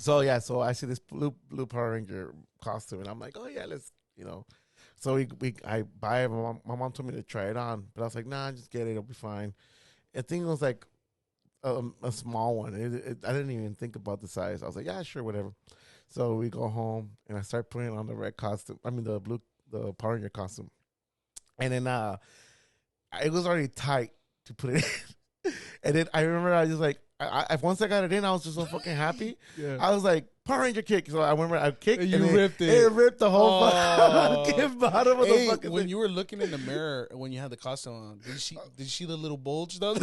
So yeah, so I see this blue Power Ranger costume, and I'm like, oh yeah, let's So I buy it. My mom told me to try it on, but I was like, nah, just get it. It'll be fine. I think it was like a small one. I didn't even think about the size. I was like, yeah, sure, whatever. So we go home, and I start putting on the red costume. I mean, the Power Ranger costume, and then it was already tight to put it in. And then I remember I was just like, once I got it in, I was just so fucking happy. Yeah. I was like, Power Ranger kick. So I remember I kicked. You and ripped it. It ripped the whole Oh. fucking bottom of the fucking when thing. you were looking in the mirror when you had the costume on, did you see the little bulge though?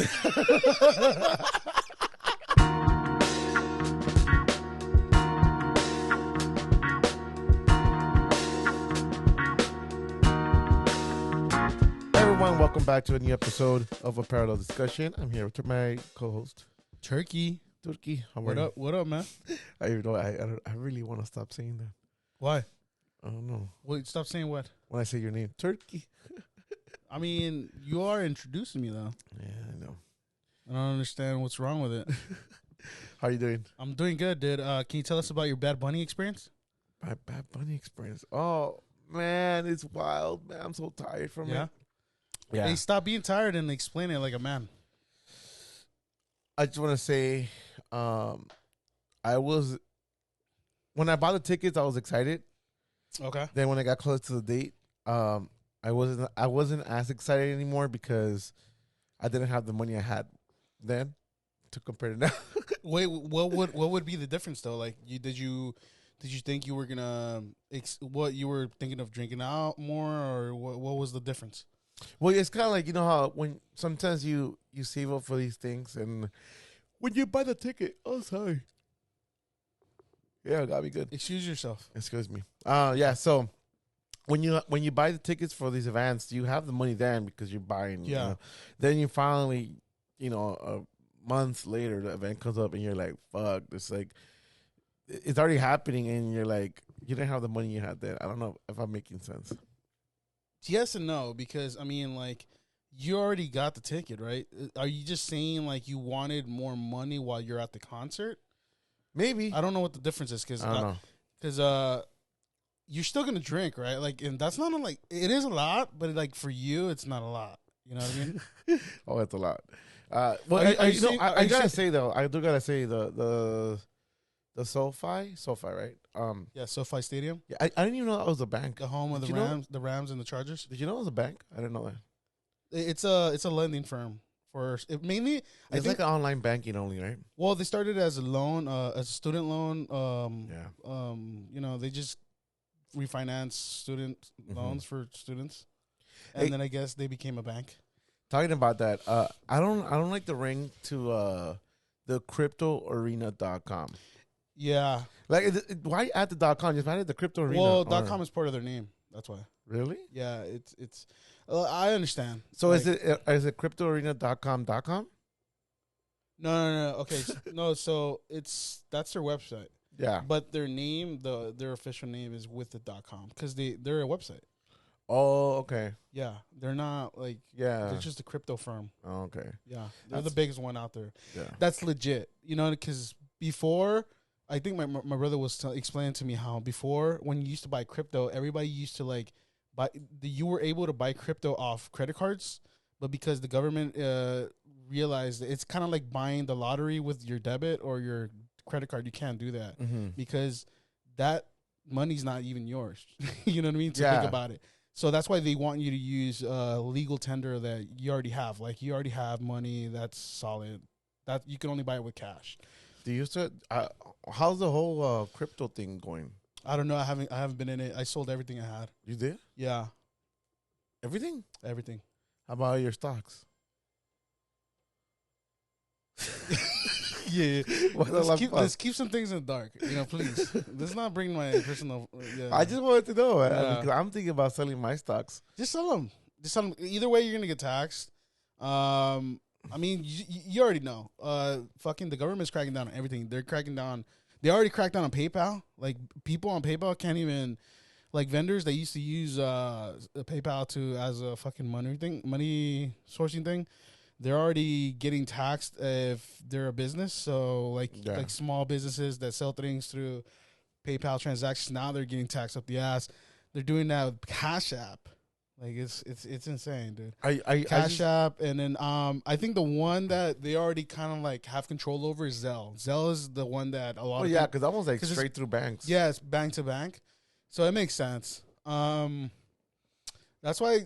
Everyone, welcome back to a new episode of A Parallel Discussion. I'm here with my co-host, Turkey. Turkey. What up? What up, man? I even know I really want to stop saying that. Why? I don't know. Wait, stop saying what? When I say your name, Turkey. I mean, you are introducing me though. Yeah, I know. I don't understand what's wrong with it. How you doing? I'm doing good, dude. Can you tell us about your Bad Bunny experience? My Bad Bunny experience. Oh man, it's wild, man. I'm so tired from it. Yeah. Hey, stop being tired and explain it like a man. I just want to say, when I bought the tickets, I was excited. Okay. Then when I got close to the date, I wasn't as excited anymore because I didn't have the money I had then to compare to now. Wait, what would be the difference though? Like, did you think you were gonna what you were thinking of drinking out more, or what was the difference? Well, it's kind of like, you know how when sometimes you save up for these things, and when you buy the ticket, oh sorry, yeah, it gotta be good. Excuse yourself. Excuse me. Yeah. So when you buy the tickets for these events, you have the money then because you're buying. Yeah. You know? Then you finally, months later, the event comes up and you're like, fuck. It's like it's already happening, and you're like, you didn't have the money you had then. I don't know if I'm making sense. Yes and no, because I mean, like, you already got the ticket, right? Are you just saying like you wanted more money while you're at the concert? Maybe. I don't know what the difference is I don't know. Because you're still gonna drink, right? Like, and that's not like it is a lot, but like for you, it's not a lot. You know what I mean? Oh, that's a lot. Are you I saying- gotta say though, I do gotta say the SoFi, right? Yeah, SoFi Stadium, Yeah, I didn't even know that was a bank. the home of Did the you know- Rams, the Rams and the Chargers. Did you know it was a bank? I didn't know that. It's a lending firm for mainly. I It's think. like an online banking only, right? Well, they started as a loan, as a student loan. Yeah. They just refinance student loans for students, and Hey. then I guess they became a bank. Talking about that, I don't like the ring to the cryptoarena.com. Yeah. Like, why add the .com? Just add the crypto arena. Well, or- .com is part of their name. That's why. Really? Yeah, it's. I understand. So Like, is it cryptoarena.com? No. Okay, no. So that's their website, Yeah. but their name, their official name is with the .com because they're a website. Oh, okay. Yeah, they're not like Yeah. they're just a crypto firm. Oh, okay. Yeah, they're the That's- biggest one out there. Yeah. That's legit. You know, because before, I think my brother was explaining to me how before when you used to buy crypto, everybody used to like buy. You were able to buy crypto off credit cards, but because the government realized that it's kind of like buying the lottery with your debit or your credit card, you can't do that Mm-hmm. because that money's not even yours. You know what I mean? To Yeah. think about it. So that's why they want you to use legal tender that you already have. Like you already have money that's solid. That you can only buy it with cash. Do you still? How's the whole crypto thing going? I don't know. I haven't been in it. I sold everything I had. You did Yeah, everything? everything. How about your stocks? Yeah. What the fuck? Let's keep some things in the dark. You know, please. Let's not bring my personal. Yeah. I just wanted to know. Yeah. Because I'm thinking about selling my stocks. Just sell them. Just sell them. Either way, you're gonna get taxed. I mean, you already know. Fucking the government's cracking down on everything. They're cracking down. They already cracked down on PayPal. Like people on PayPal can't even, like vendors that used to use PayPal as a fucking money sourcing thing. they're already getting taxed if they're a business. So like small businesses that sell things through PayPal transactions, now they're getting taxed up the ass. They're doing that with Cash App. Like it's insane, dude. Cash App, and then I think the one that they already kind of like have control over is Zelle. Zelle is the one that a lot. Well, yeah, because that was like straight through banks. Yeah, it's bank to bank, so it makes sense. That's why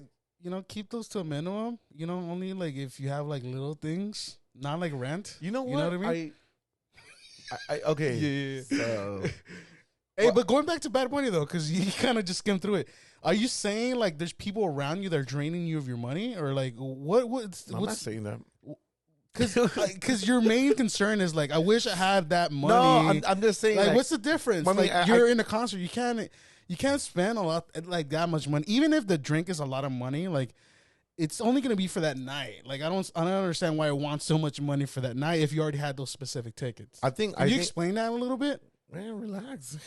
keep those to a minimum. Only like if you have like little things, not like rent. You know what? You know what I mean? Okay. Yeah. So. Hey, but going back to Bad Bunny though, because you kind of just skimmed through it. Are you saying like there's people around you that are draining you of your money, or like what's I'm not saying that. Because your main concern is like, I wish I had that money. No, I'm just saying. Like, what's the difference? Money, like, you're in a concert, you can't spend a lot like that much money, even if the drink is a lot of money. Like, it's only gonna be for that night. Like, I don't understand why I want so much money for that night if you already had those specific tickets. Can you explain that a little bit? Man, relax.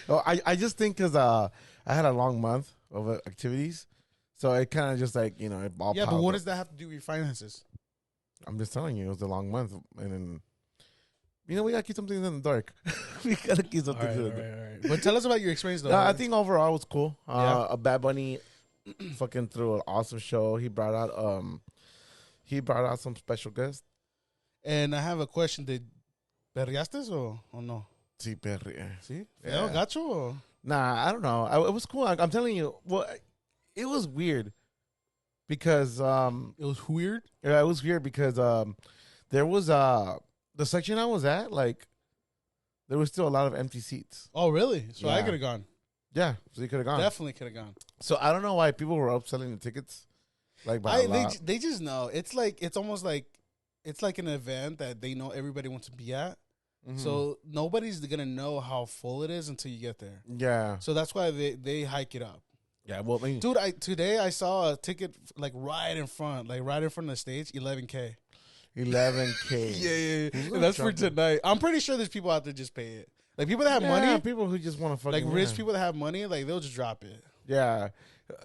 I just think because I had a long month of activities, so it kind of just like it all. Yeah, but what does that have to do with your finances? I'm just telling you, it was a long month, and then we gotta keep something in the dark. We gotta keep something in the dark. All right. But tell us about your experience, though. No, I think overall it was cool. A Bad Bunny fucking threw an awesome show. He brought out some special guests. And I have a question: did perreaste or no? Sí, perre. Sí, yeah. Gacho. Or? Nah, I don't know. It was cool. I'm telling you, well, it was weird because it was weird. Yeah, it was weird because there was the section I was at, like there was still a lot of empty seats. Oh, really? So I could have gone. Yeah, so you could have gone. Definitely could have gone. So I don't know why people were upselling the tickets. Like they just know. It's almost like it's like an event that they know everybody wants to be at. Mm-hmm. So nobody's gonna know how full it is until you get there. Yeah. So that's why they hike it up. Yeah. Well, dude, today I saw a ticket like right in front of the stage, $11K. $11K. Yeah. And that's for tonight. I'm pretty sure there's people out there just pay it. Like people that have money, people who just want to fucking like rich people that have money, like they'll just drop it. Yeah.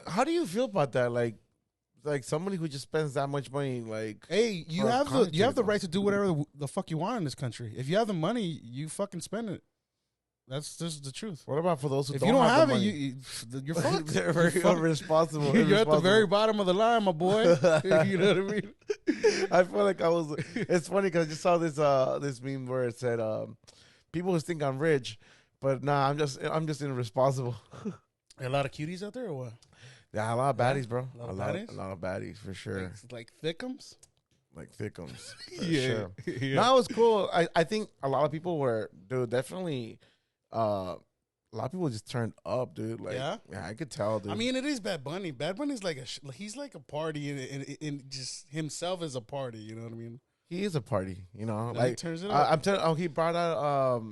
How do you feel about that? Like somebody who just spends that much money, like, hey, you have the right to do whatever the fuck you want in this country. If you have the money, you fucking spend it. That's just the truth. What about for those who if don't you don't have it? You're fucked. They're very irresponsible. You're at the very bottom of the line, my boy. You know what I mean? I feel like I was. It's funny because I just saw this meme where it said, "People just think I'm rich, but nah, I'm just irresponsible." A lot of cuties out there, or what? Yeah, a lot of baddies, bro. A lot of baddies for sure. Like thickums? Like thickums. Yeah. Sure. Yeah. No, it was cool. I think a lot of people were, dude, definitely, a lot of people just turned up, dude. Like, yeah, I could tell, dude. I mean, it is Bad Bunny. Bad Bunny's like he's like a party in just himself as a party, you know what I mean? He is a party, you know? Like, he turns it up. I'm telling he brought out,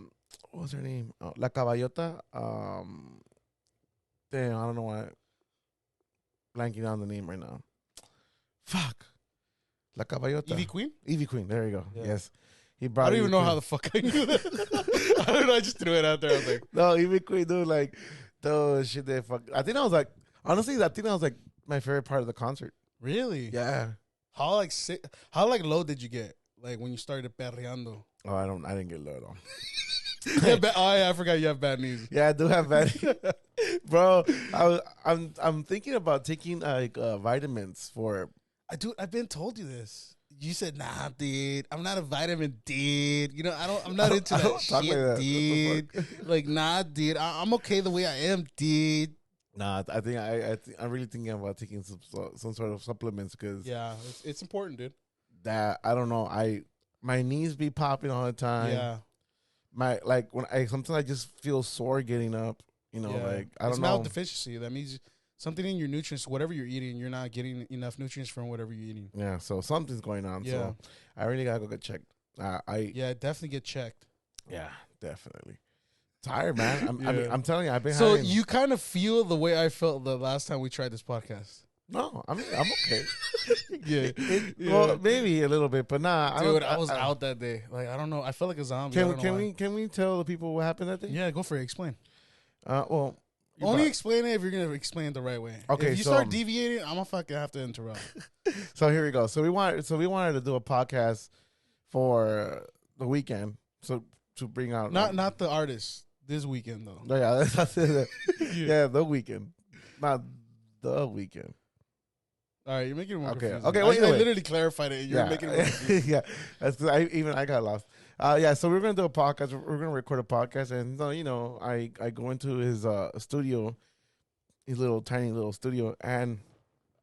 what was her name? La Caballota. Damn, I don't know why. Blanking on the name right now. Fuck. La Caballota. Evie Queen. There you go. Yeah. Yes. He brought. I don't even know how the fuck I knew that. I don't know. I just threw it out there. I was like, no, Evie Queen, dude. Like, those shit. They fuck. I think that was like, honestly, I think that was like my favorite part of the concert. Really? Yeah. How low did you get? Like when you started perreando? Oh, I didn't get low at all. I forgot you have bad knees. Yeah, I do have bad knees. Bro, I'm thinking about taking like vitamins for. I've been told you this. You said, nah, dude, I'm not a vitamin dude. You know, I'm not into that shit, dude. Like, nah, dude, I'm okay the way I am, dude. Nah, I think I'm really thinking about taking some sort of supplements because it's important, dude. That I don't know, my knees be popping all the time. Yeah, sometimes I just feel sore getting up. You know, like I don't know. It's maldeficiency. That means something in your nutrients, whatever you're eating, you're not getting enough nutrients from whatever you're eating. Yeah, so something's going on. Yeah. So I really gotta go get checked. Definitely get checked. Yeah, definitely. Tired, man. I'm telling you, I've been. So you kind of feel the way I felt the last time we tried this podcast. No, I mean I'm okay. Yeah. Well, maybe a little bit, but nah. Dude, I was out that day. Like I don't know. I felt like a zombie. Can we tell the people what happened that day? Yeah, go for it. Explain. Well, Only explain it if you're gonna explain it the right way. Okay, if you start deviating, I'm gonna fucking have to interrupt. So here we go. So we wanted to do a podcast for the weekend. So to bring out not the artist this weekend though. No, yeah, that's it. Yeah, the weekend, not the weekend. All right, you're making it more confusing. Okay. I literally clarified it. You're making it more confusing. Yeah, that's because I got lost. Yeah, so we're gonna do a podcast. We're gonna record a podcast, and I go into his studio, his tiny little studio, and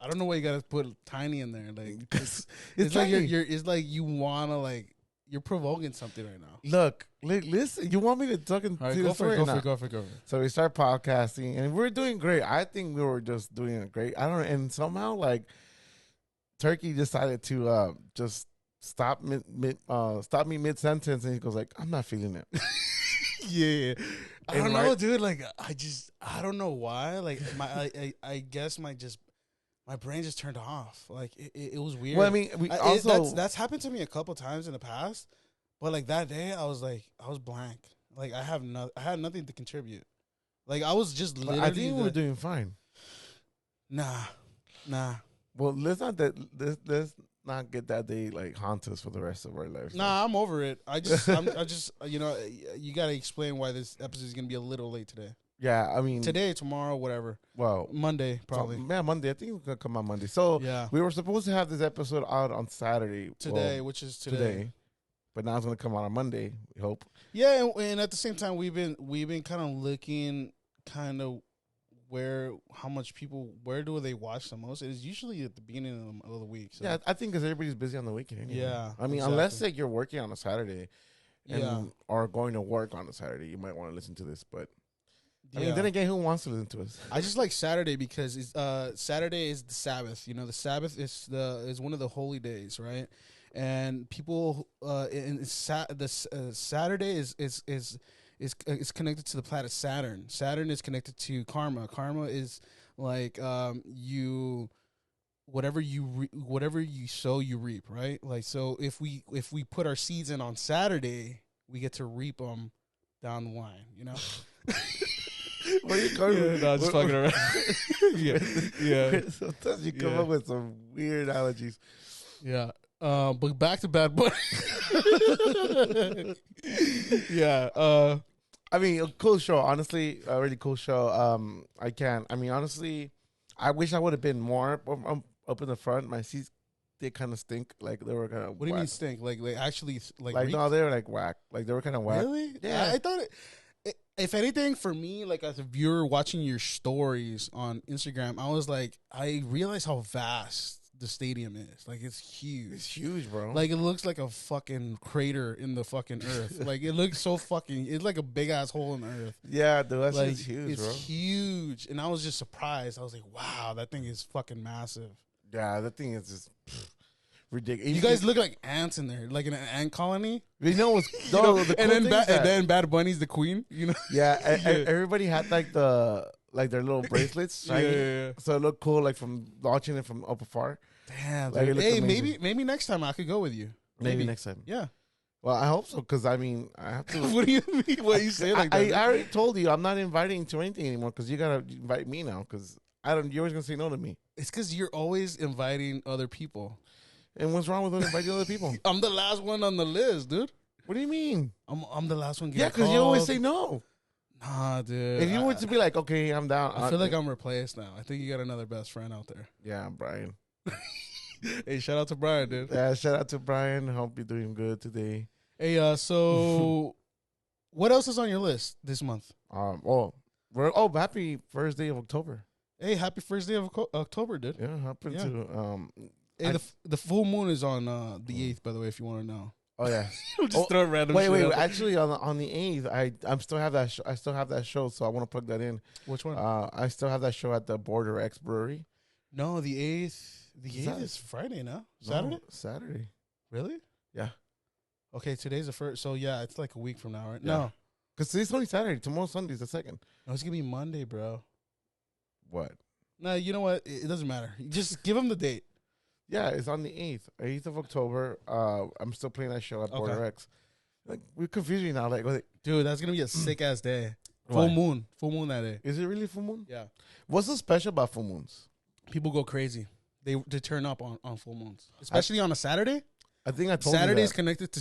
I don't know why you gotta put tiny in there. Like it's like tiny. it's like you wanna like you're provoking something right now. Look, listen. You want me to talk and right, go for it. So we start podcasting, and we're doing great. I think we were just doing great. I don't know, and somehow like Turkey decided to just stop me mid sentence, and he goes like, "I'm not feeling it." Yeah, I don't know, dude. Like I don't know why. Like I guess my brain just turned off. Like it was weird. Well, I mean, that's happened to me a couple times in the past. But like that day, I was blank. Like I had nothing to contribute. Like I was just literally. I think we were doing fine. Nah. Well, let's not get that day like haunt us for the rest of our lives. Nah, I'm over it. I just you gotta explain why this episode is gonna be a little late today. Yeah, I mean today, tomorrow, whatever. Well, Monday probably. Monday. I think it's gonna come on Monday. So yeah, we were supposed to have this episode out on Saturday. Today, which is today. But now it's gonna come out on Monday. We hope. Yeah, and at the same time, we've been kind of looking where do they watch the most? It's usually at the beginning of the week. So. Yeah, I think because everybody's busy on the weekend. Anyway. Yeah, I mean, unless like you're working on a Saturday, or going to work on a Saturday, you might want to listen to this. But I mean, then again, who wants to listen to us? I just like Saturday because Saturday is the Sabbath. You know, the Sabbath is one of the holy days, right? And people Saturday is connected to the planet Saturn. Saturn is connected to karma. Karma is like whatever you sow, you reap, right? Like so, if we put our seeds in on Saturday, we get to reap them down the line. You know. Where you going? Yeah, no, just fucking around. yeah. Sometimes you come up with some weird analogies. Yeah. But back to Bad Bunny. Yeah. I mean, a cool show. Honestly, a really cool show. I mean, honestly, I wish I would have been more up in the front. My seats did kind of stink. Like they were kind of. What do you mean stink? Like they actually like no, they were like whack. Like they were kind of whack. Really? Yeah. I thought if anything, for me, like as a viewer watching your stories on Instagram, I realized how vast the stadium is. Like it's huge. It's huge, bro. Like it looks like a fucking crater in the fucking earth. Like it looks so fucking. It's like a big ass hole in the earth. Yeah, dude, that's like, huge, bro. It's huge, and I was just surprised. I was like, wow, that thing is fucking massive. Yeah, that thing is just ridiculous. You guys look like ants in there, like in an ant colony. You know what's the cool and then Bad Bunny's the queen. You know. Yeah, everybody had like their little bracelets, shiny. Yeah. So it looked cool, like from watching it from up afar. Damn. Like, hey, maybe next time I could go with you. Maybe next time. Yeah. Well, I hope so, because I mean, I have to. What do you mean? What you say like that? I already told you I'm not inviting you to anything anymore, because you gotta invite me now, because you're always gonna say no to me. It's because you're always inviting other people. And what's wrong with inviting other people? I'm the last one on the list, dude. What do you mean? I'm the last one. Yeah, because you always say no. Nah, dude. If you were to be like, okay, I'm down. I feel like I'm replaced now. I think you got another best friend out there. Yeah, Brian. Hey, shout out to Brian, dude. Yeah, shout out to Brian. Hope you're doing good today. Hey, so what else is on your list this month? Happy first day of October. Hey, happy first day of October, dude. Yeah, happened to Hey, the full moon is on the 8th, by the way, if you want to know. Oh yeah, just throw random. Wait. Actually, on the 8th, I still have that. I still have that show, so I want to plug that in. Which one? I still have that show at the Border X Brewery. No, the 8th. The 8th is Friday, no? Saturday? No, Saturday. Really? Yeah. Okay, today's the first. So yeah, it's like a week from now, right? Yeah. No, because today's only Saturday. Tomorrow's Sunday's the 2nd. No, it's gonna be Monday, bro. What? No, you know what? It doesn't matter. Just give them the date. Yeah, it's on the 8th of October. I'm still playing that show at Border X. Like, we're confusing now. Like, dude, that's gonna be a sick ass day. Full Why? moon. Full moon that day. Is it really full moon? Yeah. What's so special about full moons? People go crazy. They turn up on full moons, especially on a Saturday. I think I told Saturday's you connected to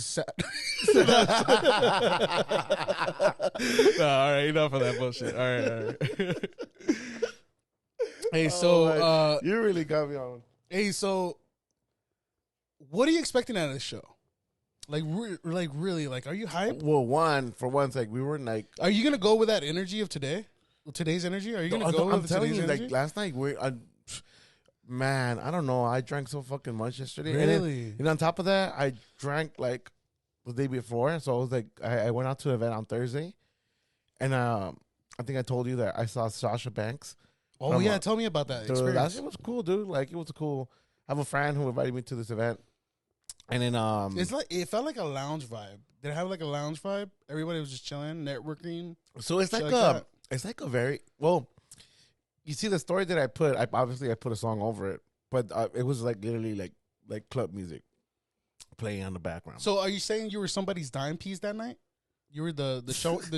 No, all right, enough of that bullshit. All right. Hey, so you really got me on. hey, so what are you expecting out of this show? Like really, like, are you hyped? Well, for once, like we were like, Are you gonna go with that energy of today's energy? Are you gonna go I'm with telling today's you, energy? like last night man, I don't know. I drank so fucking much yesterday. Really? And on top of that, I drank like the day before. So I was like, I went out to an event on Thursday, and I think I told you that I saw Sasha Banks. Oh yeah, tell me about that Dude, experience. that shit was cool, dude. Like it was cool. I have a friend who invited me to this event, and then It's like it felt like a lounge vibe. Did it have like a lounge vibe? Everybody was just chilling, networking. so it's shit like that. it's like a very well. You see the story that I put. I put a song over it, but it was like literally like club music playing on the background. So are you saying you were somebody's dime piece that night? You were the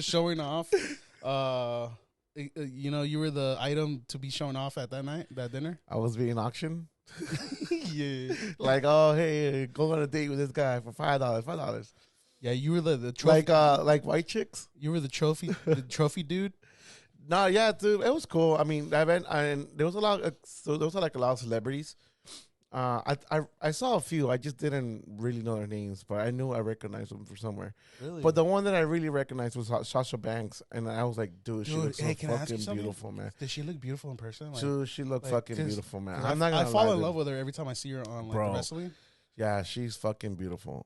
showing off. You know, you were the item to be shown off at that dinner. I was being auctioned. Yeah, Like, oh hey, go on a date with this guy for $5. yeah. You were the trophy. Like white chicks. You were the trophy dude. No, yeah, dude, it was cool. I mean, that event, and there was a lot. So there was like a lot of celebrities. I saw a few. I just didn't really know their names, but I knew I recognized them from somewhere. Really? But the one that I really recognized was Sasha Banks, and I was like, dude, she Dude, looks so hey, can I ask you fucking something? beautiful, man. Did she look beautiful in person? Dude, she looked fucking 'cause- beautiful, man. 'cause I'm not gonna I fall lie, in dude. love with her every time I see her on like Bro. the wrestling. Yeah, she's fucking beautiful.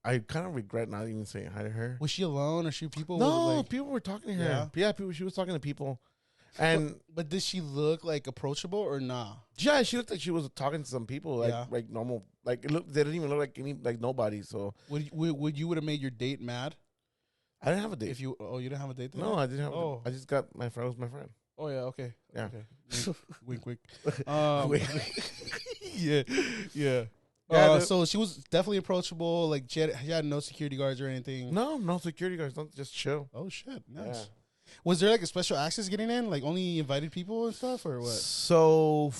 I kind of regret not even saying hi to her. Was she alone or she people? No, with, like, people were talking to her. Yeah? Yeah, people. She was talking to people, and but did she look like approachable or nah? yeah, she looked like she was talking to some people, like Yeah. like normal. Like it looked, they didn't even look like nobody. So Would you would have made your date mad I didn't have a date. if you? Oh, you didn't have a date. Today? No, I didn't have. Oh. I just got my friend. Was my friend. Oh yeah. Okay. Yeah. Okay. Wink, wink. Wait. Yeah. Yeah. Yeah, So she was definitely approachable. Like she had no security guards or anything. No security guards. Don't just chill. Oh shit. Nice. Yeah. Was there like a special access getting in? Like only invited people and stuff, or what? So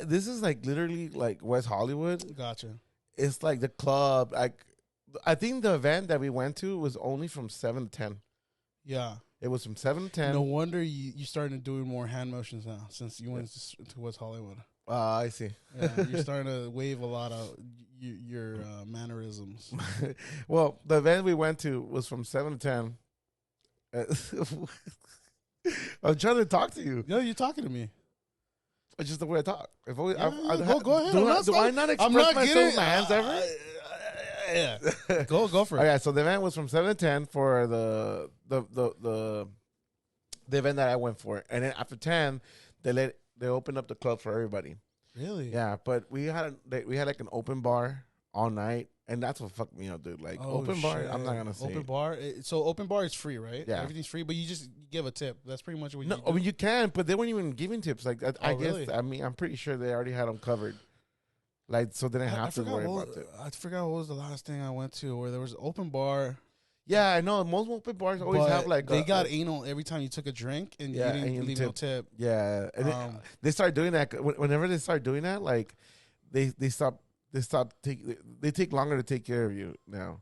this is like literally like West Hollywood. Gotcha. It's like the club. Like I think the event that we went to was only from 7 to 10. Yeah. It was from 7 to 10. No wonder you started doing more hand motions now since you went to West Hollywood. I see. Yeah, you're starting to wave a lot of your mannerisms. Well, the event we went to was from 7 to 10. I'm trying to talk to you. No, you're talking to me. It's just the way I talk. If always, Yeah, go ahead. Do I not express myself with my hands ever? Yeah. Go for it. Okay, so the event was from 7 to 10 for the event that I went for, and then after 10, they opened up the club for everybody. Really? Yeah, but we had like an open bar all night, and that's what fucked me up, dude. Like open bar, I'm not gonna say open bar. So open bar is free, right? Yeah. Everything's free, but you just give a tip. That's pretty much what No, you do. I mean you can, but they weren't even giving tips. Like I guess, really? I mean, I'm pretty sure they already had them covered. Like so, they didn't have to worry about it. I forgot what was the last thing I went to where there was an open bar. Yeah, I know. Most open bars always but have like they got anal every time you took a drink and Yeah, you didn't and leave tip. no tip. Yeah, and they start doing that. Whenever they start doing that, like they take longer to take care of you now.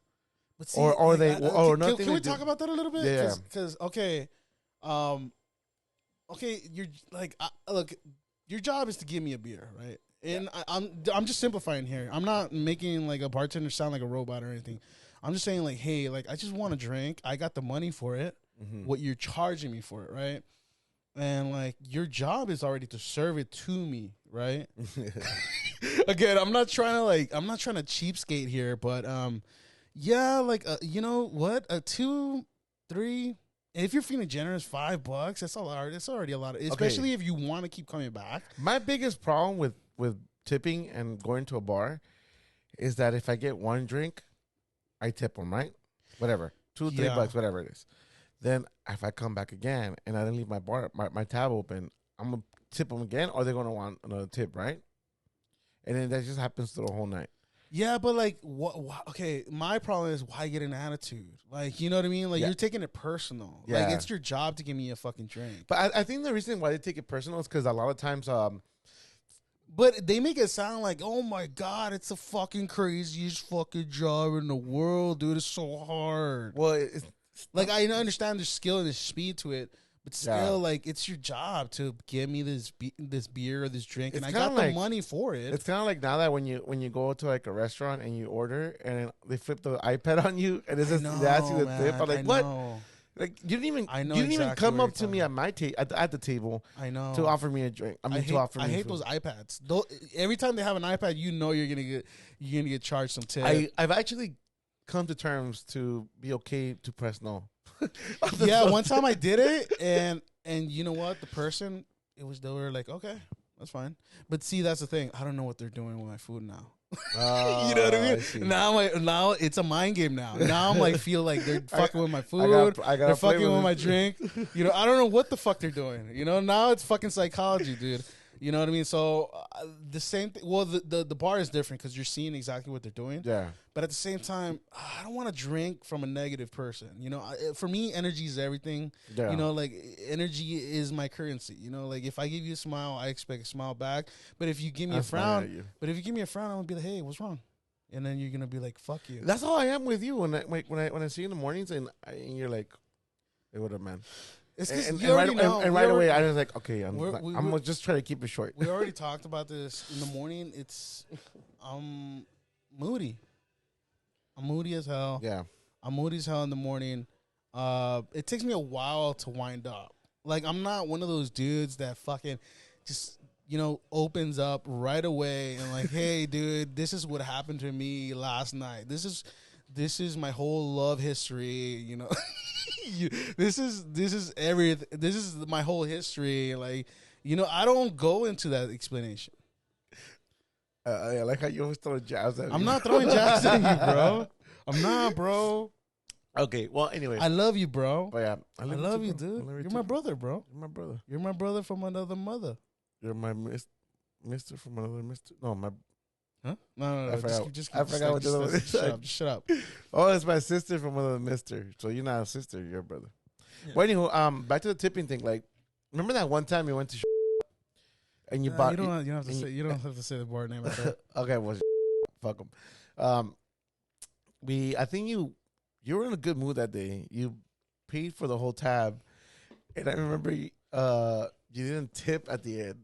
But Or nothing Can to we do- talk about that a little bit? Yeah. Because okay, you're like look, your job is to give me a beer, right? And I'm just simplifying here. I'm not making like a bartender sound like a robot or anything. I'm just saying like, hey, like I just want a drink. I got the money for it. Mm-hmm. What you're charging me for it, right? And like your job is already to serve it to me, right? Again, I'm not trying to cheapskate here, but yeah, like you know what? A 2, 3. If you're feeling generous, $5, that's a lot. That's already a lot, especially if you want to keep coming back. My biggest problem with tipping and going to a bar is that if I get one drink, I tip them, right? Whatever, $2, $3, whatever it is. Then if I come back again and I didn't leave my tab open, I'm gonna tip them again, or they're gonna want another tip, right? And then that just happens through the whole night. Yeah, but like, what? Okay, my problem is why get an attitude? Like, you know what I mean? Like, you're taking it personal. Like, Yeah. it's your job to give me a fucking drink. But I think the reason why they take it personal is because a lot of times, But they make it sound like, oh my god, it's the fucking craziest fucking job in the world, dude. It's so hard. well, it's Like, I understand there's skill and there's speed to it, but still, Yeah. like, it's your job to give me this beer or this drink, and It's I got kinda the like- money for it. it's kind of like now that when you go to like a restaurant and you order and they flip the iPad on you and it's just they ask you the tip. I'm like, what? Know. Like you didn't even I know you didn't even exactly come what up to you're me at my at the table I know. to offer me a drink. I mean, to offer me. I hate food. those iPads. Every time they have an iPad, you know you're gonna get charged some tip. I've actually come to terms to be okay to press no. Yeah, one time I did it, and you know what? The person, they were like, okay, that's fine. But see, that's the thing. I don't know what they're doing with my food now. You know what I mean? Now it's a mind game now. Now I'm like, feel like they're fucking with my food. They're fucking with my drink. You know, I don't know what the fuck they're doing. You know, now it's fucking psychology, dude. You know what I mean? So the same thing. Well, the bar is different because you're seeing exactly what they're doing. Yeah. But at the same time, I don't want to drink from a negative person. You know, for me, energy is everything. Yeah. You know, like energy is my currency. You know, like if I give you a smile, I expect a smile back. But if you give me a frown, I'm gonna be like, hey, what's wrong? And then you're gonna be like, fuck you. That's how I am with you when I see you in the mornings and you're like, hey, what up, man? It's And you already know. right away, I was like, okay, I'm we're just trying to keep it short. We already talked about this in the morning. It's moody. I'm moody as hell. Yeah. I'm moody as hell in the morning. It takes me a while to wind up. Like, I'm not one of those dudes that fucking just, opens up right away and like, hey, dude, this is what happened to me last night. This is my whole love history, this is everything. This is my whole history. Like, I don't go into that explanation. I like how you always throw jabs at me. I'm not throwing jabs at you, bro. I'm not, bro. Okay, well, anyway. I love you, bro. Oh, yeah. I love you, dude. You're my brother, bro. You're my brother. You're my brother from another mother. You're my mister from another mister. No, my... Huh? No. I forgot what the other one is. Shut up. Oh, it's my sister from another mister. So you're not a sister, you're a brother. Yeah. Well, anywho, back to the tipping thing. Like, remember that one time you went to and you bought... You don't have to say the bar name like that. Okay, well, fuck them. I think you were in a good mood that day. You paid for the whole tab, and I remember you didn't tip at the end,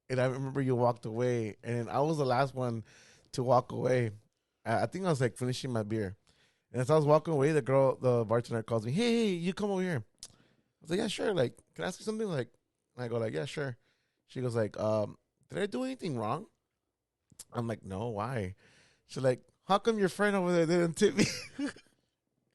and I remember you walked away, and I was the last one to walk away. I think I was like finishing my beer, and as I was walking away, the bartender calls me, "Hey, you come over here." I was like, "Yeah, sure. Like, can I ask you something?" Like, and I go like, "Yeah, sure." She goes like, "Did I do anything wrong?" I'm like, "No, why?" She's like, "How come your friend over there didn't tip me?"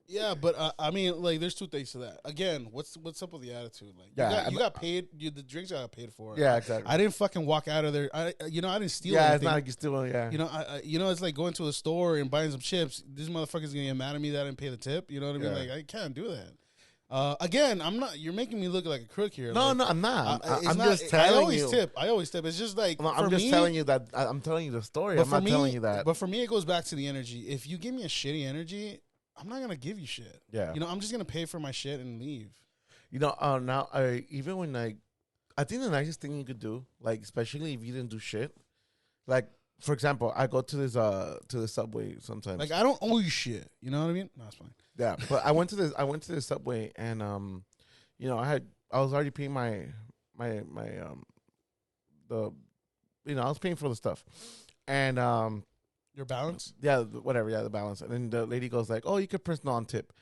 Yeah, but I mean, like, there's two things to that. Again, what's up with the attitude? Like, you got paid. The drinks I got paid for. Yeah, exactly. I didn't fucking walk out of there. I didn't steal. Yeah, anything. it's not like you steal. Yeah. It's like going to a store and buying some chips. This motherfucker's gonna get mad at me that I didn't pay the tip. You know what I mean? Like, I can't do that. Again, I'm not. You're making me look like a crook here. No, like, no, I'm not. I'm just telling you. I always tip. It's just like I'm just telling you that. I'm telling you the story. I'm not telling you that. But for me, it goes back to the energy. If you give me a shitty energy, I'm not gonna give you shit. Yeah. I'm just gonna pay for my shit and leave. Now even when I think the nicest thing you could do, like especially if you didn't do shit, like for example, I go to the subway sometimes. Like, I don't owe you shit. You know what I mean? No, it's fine. Yeah, but I went to the subway and I was already paying my I was paying for the stuff, and Your balance? Yeah, whatever. Yeah, the balance. And then the lady goes like, "Oh, you could press non-tip."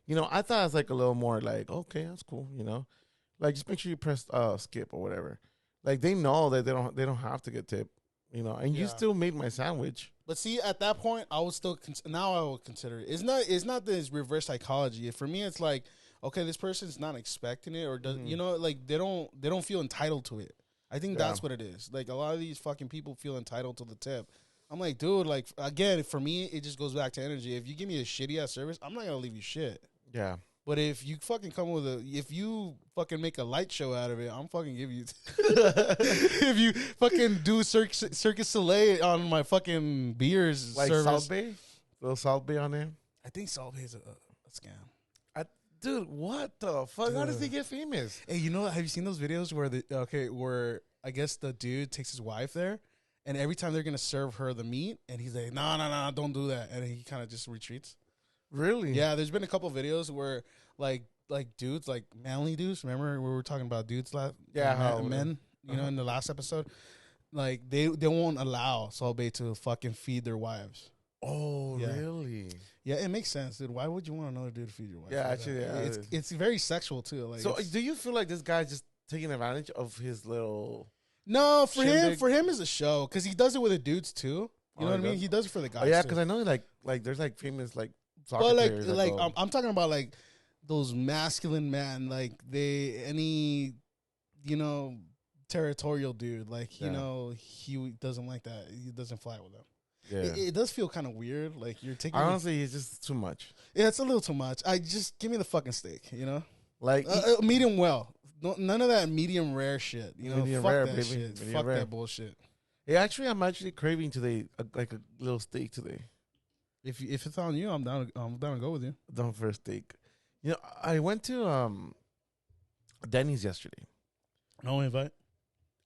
I thought it was like a little more like, okay, that's cool. Like just make sure you press skip or whatever. Like they know that they don't have to get tip. And you still made my sandwich. But see, at that point, I would still now I would consider it. It's not this reverse psychology. For me, it's like, okay, this person's not expecting it or does like they don't feel entitled to it. I think that's what it is. Like a lot of these fucking people feel entitled to the tip. I'm like, dude, like, again, for me, it just goes back to energy. If you give me a shitty ass service, I'm not gonna leave you shit. Yeah. But if you fucking come with if you fucking make a light show out of it, I'm fucking give you. If you fucking do Circus Soleil on my fucking beers Like service, Salt Bay, little Salt Bay on there. I think Salt Bay is a scam. Dude, what the fuck? How does he Dude. get famous? Hey, you know, have you seen those videos where I guess the dude takes his wife there, and every time they're gonna serve her the meat, and he's like, no, don't do that, and he kind of just retreats. Really? Yeah, there's been a couple videos where like dudes, like manly dudes. Remember we were talking about dudes last? Yeah, how men. You know, in the last episode, like they won't allow Salt Bay to fucking feed their wives. Oh, Yeah. really? Yeah, it makes sense, dude. Why would you want another dude to feed your wife? Yeah, like actually, that? yeah, it's very sexual too. Like, So, do you feel like this guy's just taking advantage of his little? no, Shindig? for him is a show because he does it with the dudes too. You Oh, know what I he mean? does? He does it for the guys. Oh, yeah, too. because I know like there's like famous like soccer But players. that like go- I'm talking about like those masculine men, like any territorial dude, like Yeah. he doesn't like that. He doesn't fly with them. yeah. It does feel kind of weird. Like you're taking. Honestly, it's just too much. Yeah, it's a little too much. I just give me the fucking steak. Like Medium well. None of that medium rare shit. Medium fuck rare, that baby. shit. Medium Fuck rare. that bullshit. yeah, actually, I'm actually craving today like a little steak today. If it's on you, I'm down. I'm down to go with you. Down for a steak. You know, I went to Denny's yesterday. No invite.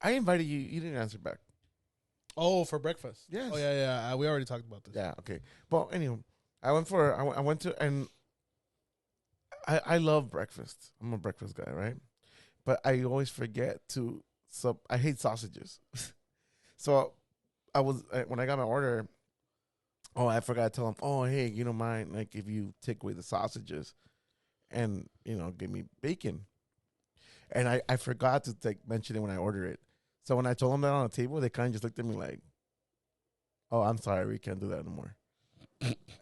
I invited you. You didn't answer back. Oh, for breakfast. Yes. Oh yeah. We already talked about this. Yeah. Okay. Well, anyway, I went to and I love breakfast. I'm a breakfast guy, right? But I always forget to I hate sausages. So when I got my order. Oh, I forgot to tell them. Oh, hey, you don't mind like if you take away the sausages, and give me bacon. And I forgot to mention it when I ordered it. So when I told them that on the table, they kind of just looked at me like, "Oh, I'm sorry, we can't do that anymore."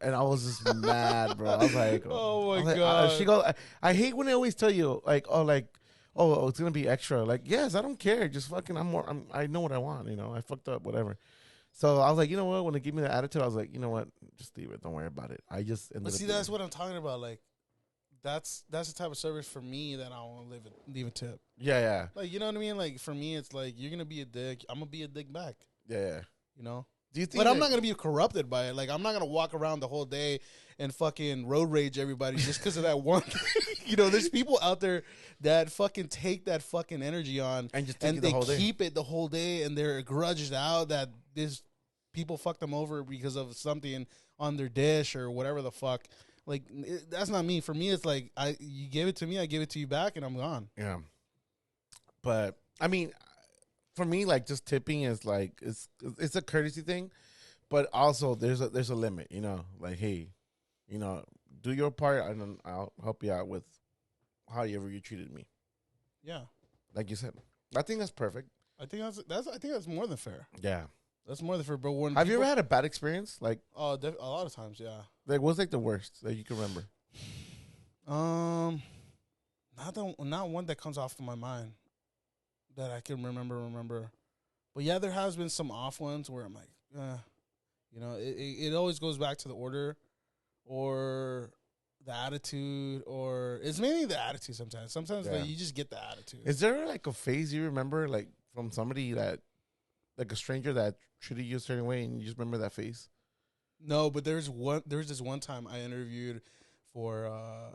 And I was just mad, bro. I was like, Oh my I was like, God. She goes, I hate when they always tell you oh, it's gonna be extra. Like, yes, I don't care. Just fucking, I know what I want. I fucked up, whatever. So I was like, you know what? When they give me the attitude, I was like, you know what? Just leave it. Don't worry about it. I just ended But up see, doing that's it. what I'm talking about. Like, that's the type of service for me that I want to leave a tip. Yeah, Like, you know what I mean? Like, for me, it's like you're gonna be a dick. I'm gonna be a dick back. yeah. You know. Do you think? But I'm not gonna be corrupted by it. Like, I'm not gonna walk around the whole day and fucking road rage everybody just because of that one. There's people out there that fucking take that fucking energy on and just take and it the they whole day. keep it the whole day, and they're grudged out that this people fucked them over because of something on their dish or whatever the fuck. Like, that's not me. For me, it's like you give it to me, I give it to you back, and I'm gone. Yeah. But I mean, for me, like just tipping is like it's a courtesy thing, but also there's a limit. Like hey, do your part, and then I'll help you out with however you treated me. Yeah, Like you said, I think that's perfect. I think that's more than fair. Yeah. That's more than fair. But when Have you ever had a bad experience? Like a lot of times, yeah. what's like the worst that you can remember? Not one that comes off of my mind that I can remember. But yeah, there has been some off ones where I'm like, it always goes back to the order or the attitude, or it's mainly the attitude sometimes. Sometimes Yeah. like, you just get the attitude. Is there like a phase you remember, like from somebody that, like a stranger that treated you a certain way, and you just remember that face? No, but there's this one time I interviewed I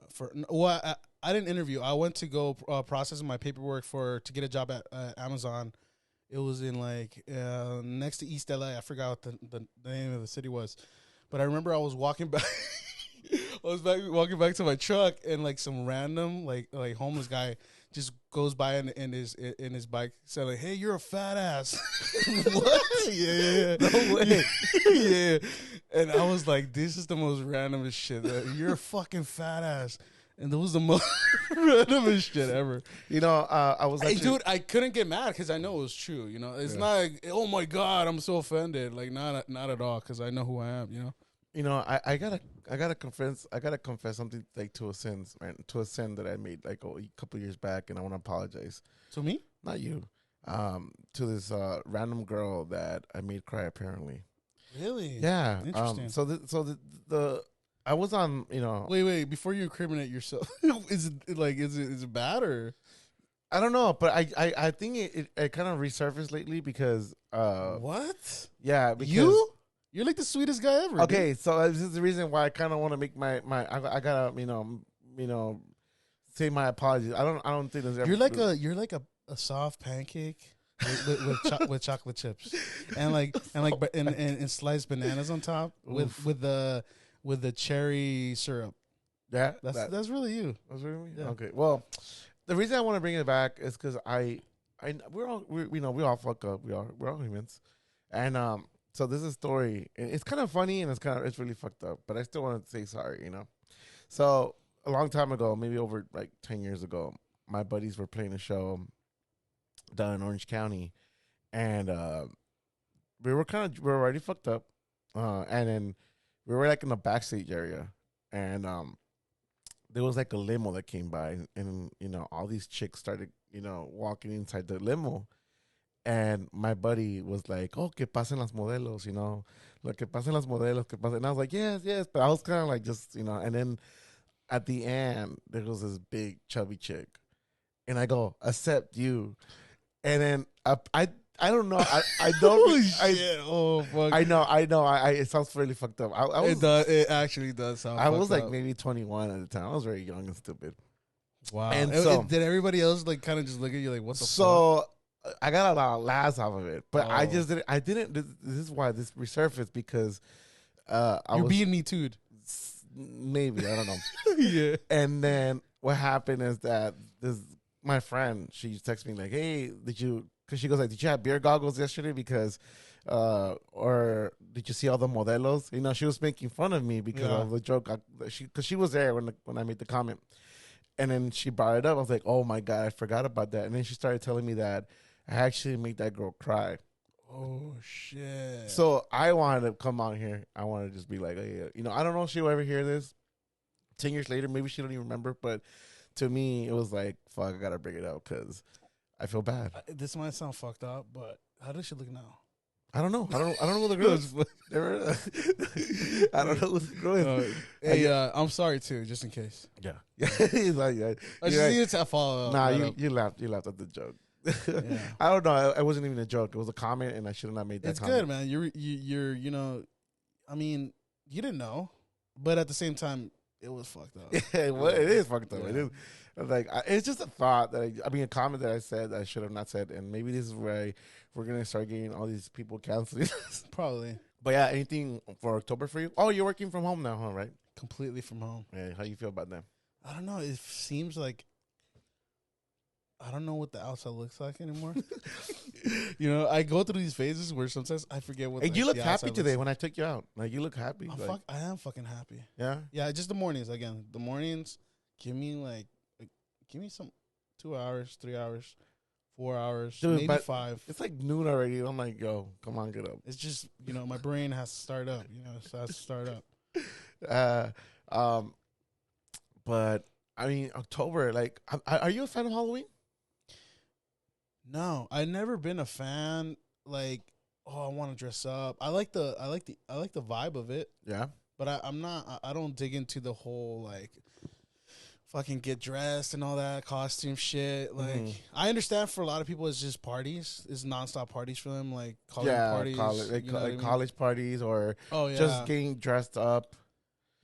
didn't interview. I went to go process my paperwork to get a job at Amazon. It was in like next to East LA. I forgot what the name of the city was, but I remember I was walking back. Walking back to my truck, and like some random like homeless guy just goes by in his bike, saying like, "Hey, you're a fat ass." What? Yeah. No way. Yeah. And I was like, "This is the most randomest shit. You're a fucking fat ass." And that was the most randomest shit ever. I was actually, Dude, I couldn't get mad because I know it was true. It's not like, oh my God, I'm so offended. Like, not at all, because I know who I am. I gotta confess something like to a sin, right? To a sin that I made like a couple years back, and I want to apologize. To me? Not you. To this random girl that I made cry. Apparently, Really? yeah. Interesting. So the I was on, you know, Wait. Before you incriminate yourself, is it bad or I don't know, but I think it kind of resurfaced lately because what? yeah, because You're like the sweetest guy ever. okay, Dude. so this is the reason why I kind of want to make I gotta you know say my apologies. I don't think there's ever You're like a soft pancake with chocolate chips and sliced bananas on top with the cherry syrup. yeah That's really you. that's what I mean. Yeah. Okay, well, the reason I want to bring it back is because we all fuck up. We're all humans, and so this is a story. And it's kind of funny and it's really fucked up. But I still want to say sorry. So a long time ago, maybe over like 10 years ago, my buddies were playing a show down in Orange County, and we were already fucked up, and then we were like in the backstage area, and there was like a limo that came by, and all these chicks started walking inside the limo, and my buddy was like, "Oh, que pasen las modelos, lo que pasen las modelos, que pasen." And I was like, "Yes, yes," but I was kind of like just and then at the end there was this big chubby chick, and I go, "Accept you," and then I don't know. I don't. Holy shit! Oh fuck! I know. It sounds really fucked up. I was. It does. It actually does sound. I was fucked like up. maybe 21 at the time. I was very young and stupid. Wow. And Did everybody else like kind of just look at you like, what the fuck? So I got a lot of laughs off of it, but I Oh. just didn't. I didn't. This is why this resurfaced because I You're was being me too. maybe I don't know. Yeah. And then what happened is that my friend, she texted me like, "Hey, did you?" Because she goes like, "Did you have beer goggles yesterday? Because, or did you see all the modelos?" She was making fun of me because of the joke. Because she was there when I made the comment, and then she brought it up. I was like, "Oh my god, I forgot about that." And then she started telling me that I actually made that girl cry. Oh shit. So I wanted to come out here. I wanted to just be like, "Hey, I don't know if she'll ever hear this. 10 years later, maybe she don't even remember, but." To me, it was like, fuck, I gotta bring it out because I feel bad. This might sound fucked up, but how does she look now? I don't know. I don't know who the girl is. I don't know who the girl is. Hey, I'm sorry too, just in case. Yeah. He's like, yeah. I just needed to follow up. Nah, you laughed. You laughed at the joke. Yeah. I don't know. It wasn't even a joke. It was a comment, and I should have not made that. It's comment. good, man. You're I mean, you didn't know, but at the same time, it was fucked up. Yeah, well, it is fucked up. Yeah. It is. Like, it's just a thought that a comment that I said that I should have not said, and maybe this is where we're gonna start getting all these people canceling. Probably. But yeah, anything for October for you? Oh, you're working from home now, huh? Right? Completely from home. Yeah. How you feel about that? I don't know. It seems like I don't know what the outside looks like anymore. I go through these phases where sometimes I forget what. Hey, you look the happy outside today looks when I took you out. Like, you look happy. I am fucking happy. Yeah. Yeah, just the mornings again. The mornings, give me some 2 hours, 3 hours, 4 hours, Dude, maybe but 5. It's like noon already. I'm like, yo, come on, get up. It's just my brain has to start up. So it has to start up. But I mean, October. Like, are you a fan of Halloween? No, I've never been a fan. Like, oh, I want to dress up. I like the vibe of it. Yeah. But I'm not. I don't dig into the whole like fucking get dressed and all that costume shit. Like, I understand for a lot of people, it's just parties. It's nonstop parties for them, like college parties, college parties, or just getting dressed up.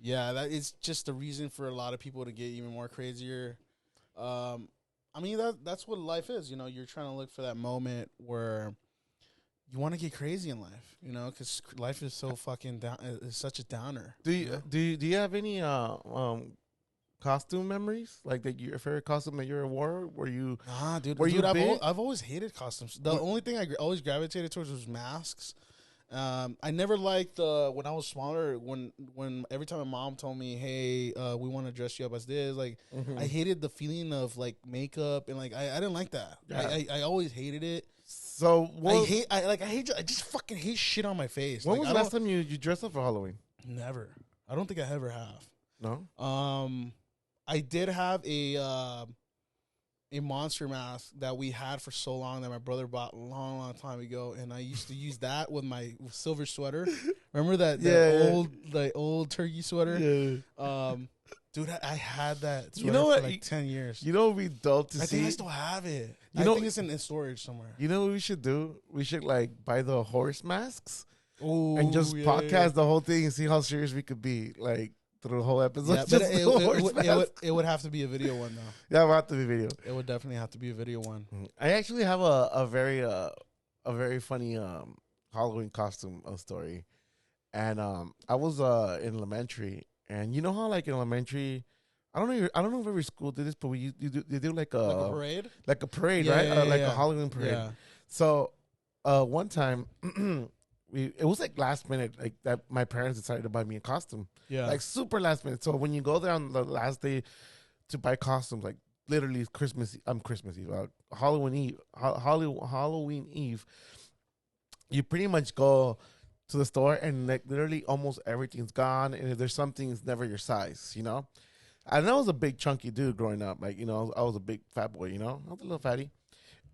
Yeah, that is just the reason for a lot of people to get even more crazier. I mean that's what life is. You're trying to look for that moment where you want to get crazy in life. Because life is so fucking down. It's such a downer. Do you have any costume memories? Like your favorite costume that you wore? Were you? Nah, dude. Were you big? I've always hated costumes. The only thing I always gravitated towards was masks. I never liked when I was smaller. When every time my mom told me, "Hey, we want to dress you up as this," like I hated the feeling of like makeup and like I didn't like that. Yeah. I always hated it. So I just fucking hate shit on my face. When was the last time you dressed up for Halloween? Never. I don't think I ever have. No. I did have a a monster mask that we had for so long that my brother bought a long, long time ago, and I used to use that with my silver sweater. Remember that the old turkey sweater? Yeah. Dude, I had that You sweater know for what? like 10 years. You know what would be dope to I see? think I still have it. You I know- think it's in storage somewhere. You know what we should do? We should like buy the horse masks Ooh, and just yeah, podcast the whole thing and see how serious we could be, like through the whole episode. Yeah, but Just the horse mask. it would have to be a video one though. Yeah, we'll have to be video. It would definitely have to be a video one. I actually have a very funny Halloween costume story, and I was in elementary, and you know how like in elementary, I don't know if every school did this, but they do like Like a parade? like a parade, Yeah, right? yeah, Like yeah. a Halloween parade. Yeah. So one time it was like last minute, like that my parents decided to buy me a costume. Yeah. Like super last minute. So when you go there on the last day to buy costumes, like literally Christmas Eve, Halloween Eve, Halloween Eve, you pretty much go to the store and like literally almost everything's gone, and if there's something, it's never your size, you know. And I was a big chunky dude growing up, like, you know, I was a big fat boy, you know, I was a little fatty.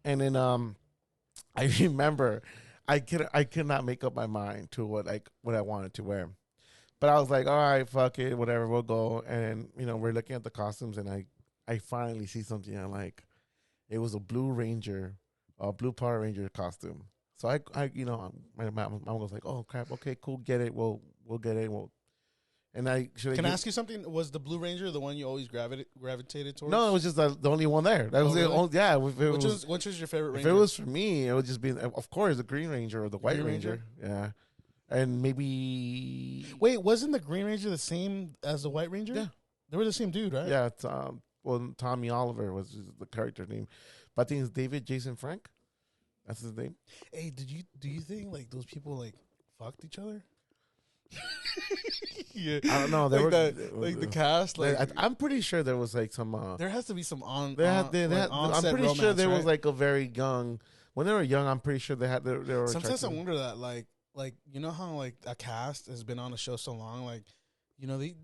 And then I remember I could not make up my mind to what I wanted to wear. But I was like, all right, fuck it, whatever, we'll go. And, you know, we're looking at the costumes, and I finally see something I like. It was a Blue Power Ranger costume. So I you know, my mom was like, oh crap, okay, cool, get it, we'll get it, and Can I ask you something? Was the Blue Ranger the one you always gravitated towards? No, it was just the only one there. That was really? the only, yeah. Which was your favorite If Ranger? it was for me, it would just be, of course, the Green Ranger or the White Green Ranger. Yeah. And maybe. Wait, wasn't the Green Ranger the same as the White Ranger? Yeah. They were the same dude, right? Yeah. It's, well, Tommy Oliver was the character name. But I think it's David Jason Frank. That's his name. Hey, do you think like those people like fucked each other? Yeah. I don't know. They Like were, the cast. Like I'm pretty sure there was like some. there has to be some I'm pretty sure there was like a very young. When they were young, I'm pretty sure they were. Sometimes I wonder that like you know how like a cast has been on a show so long, like, you know, they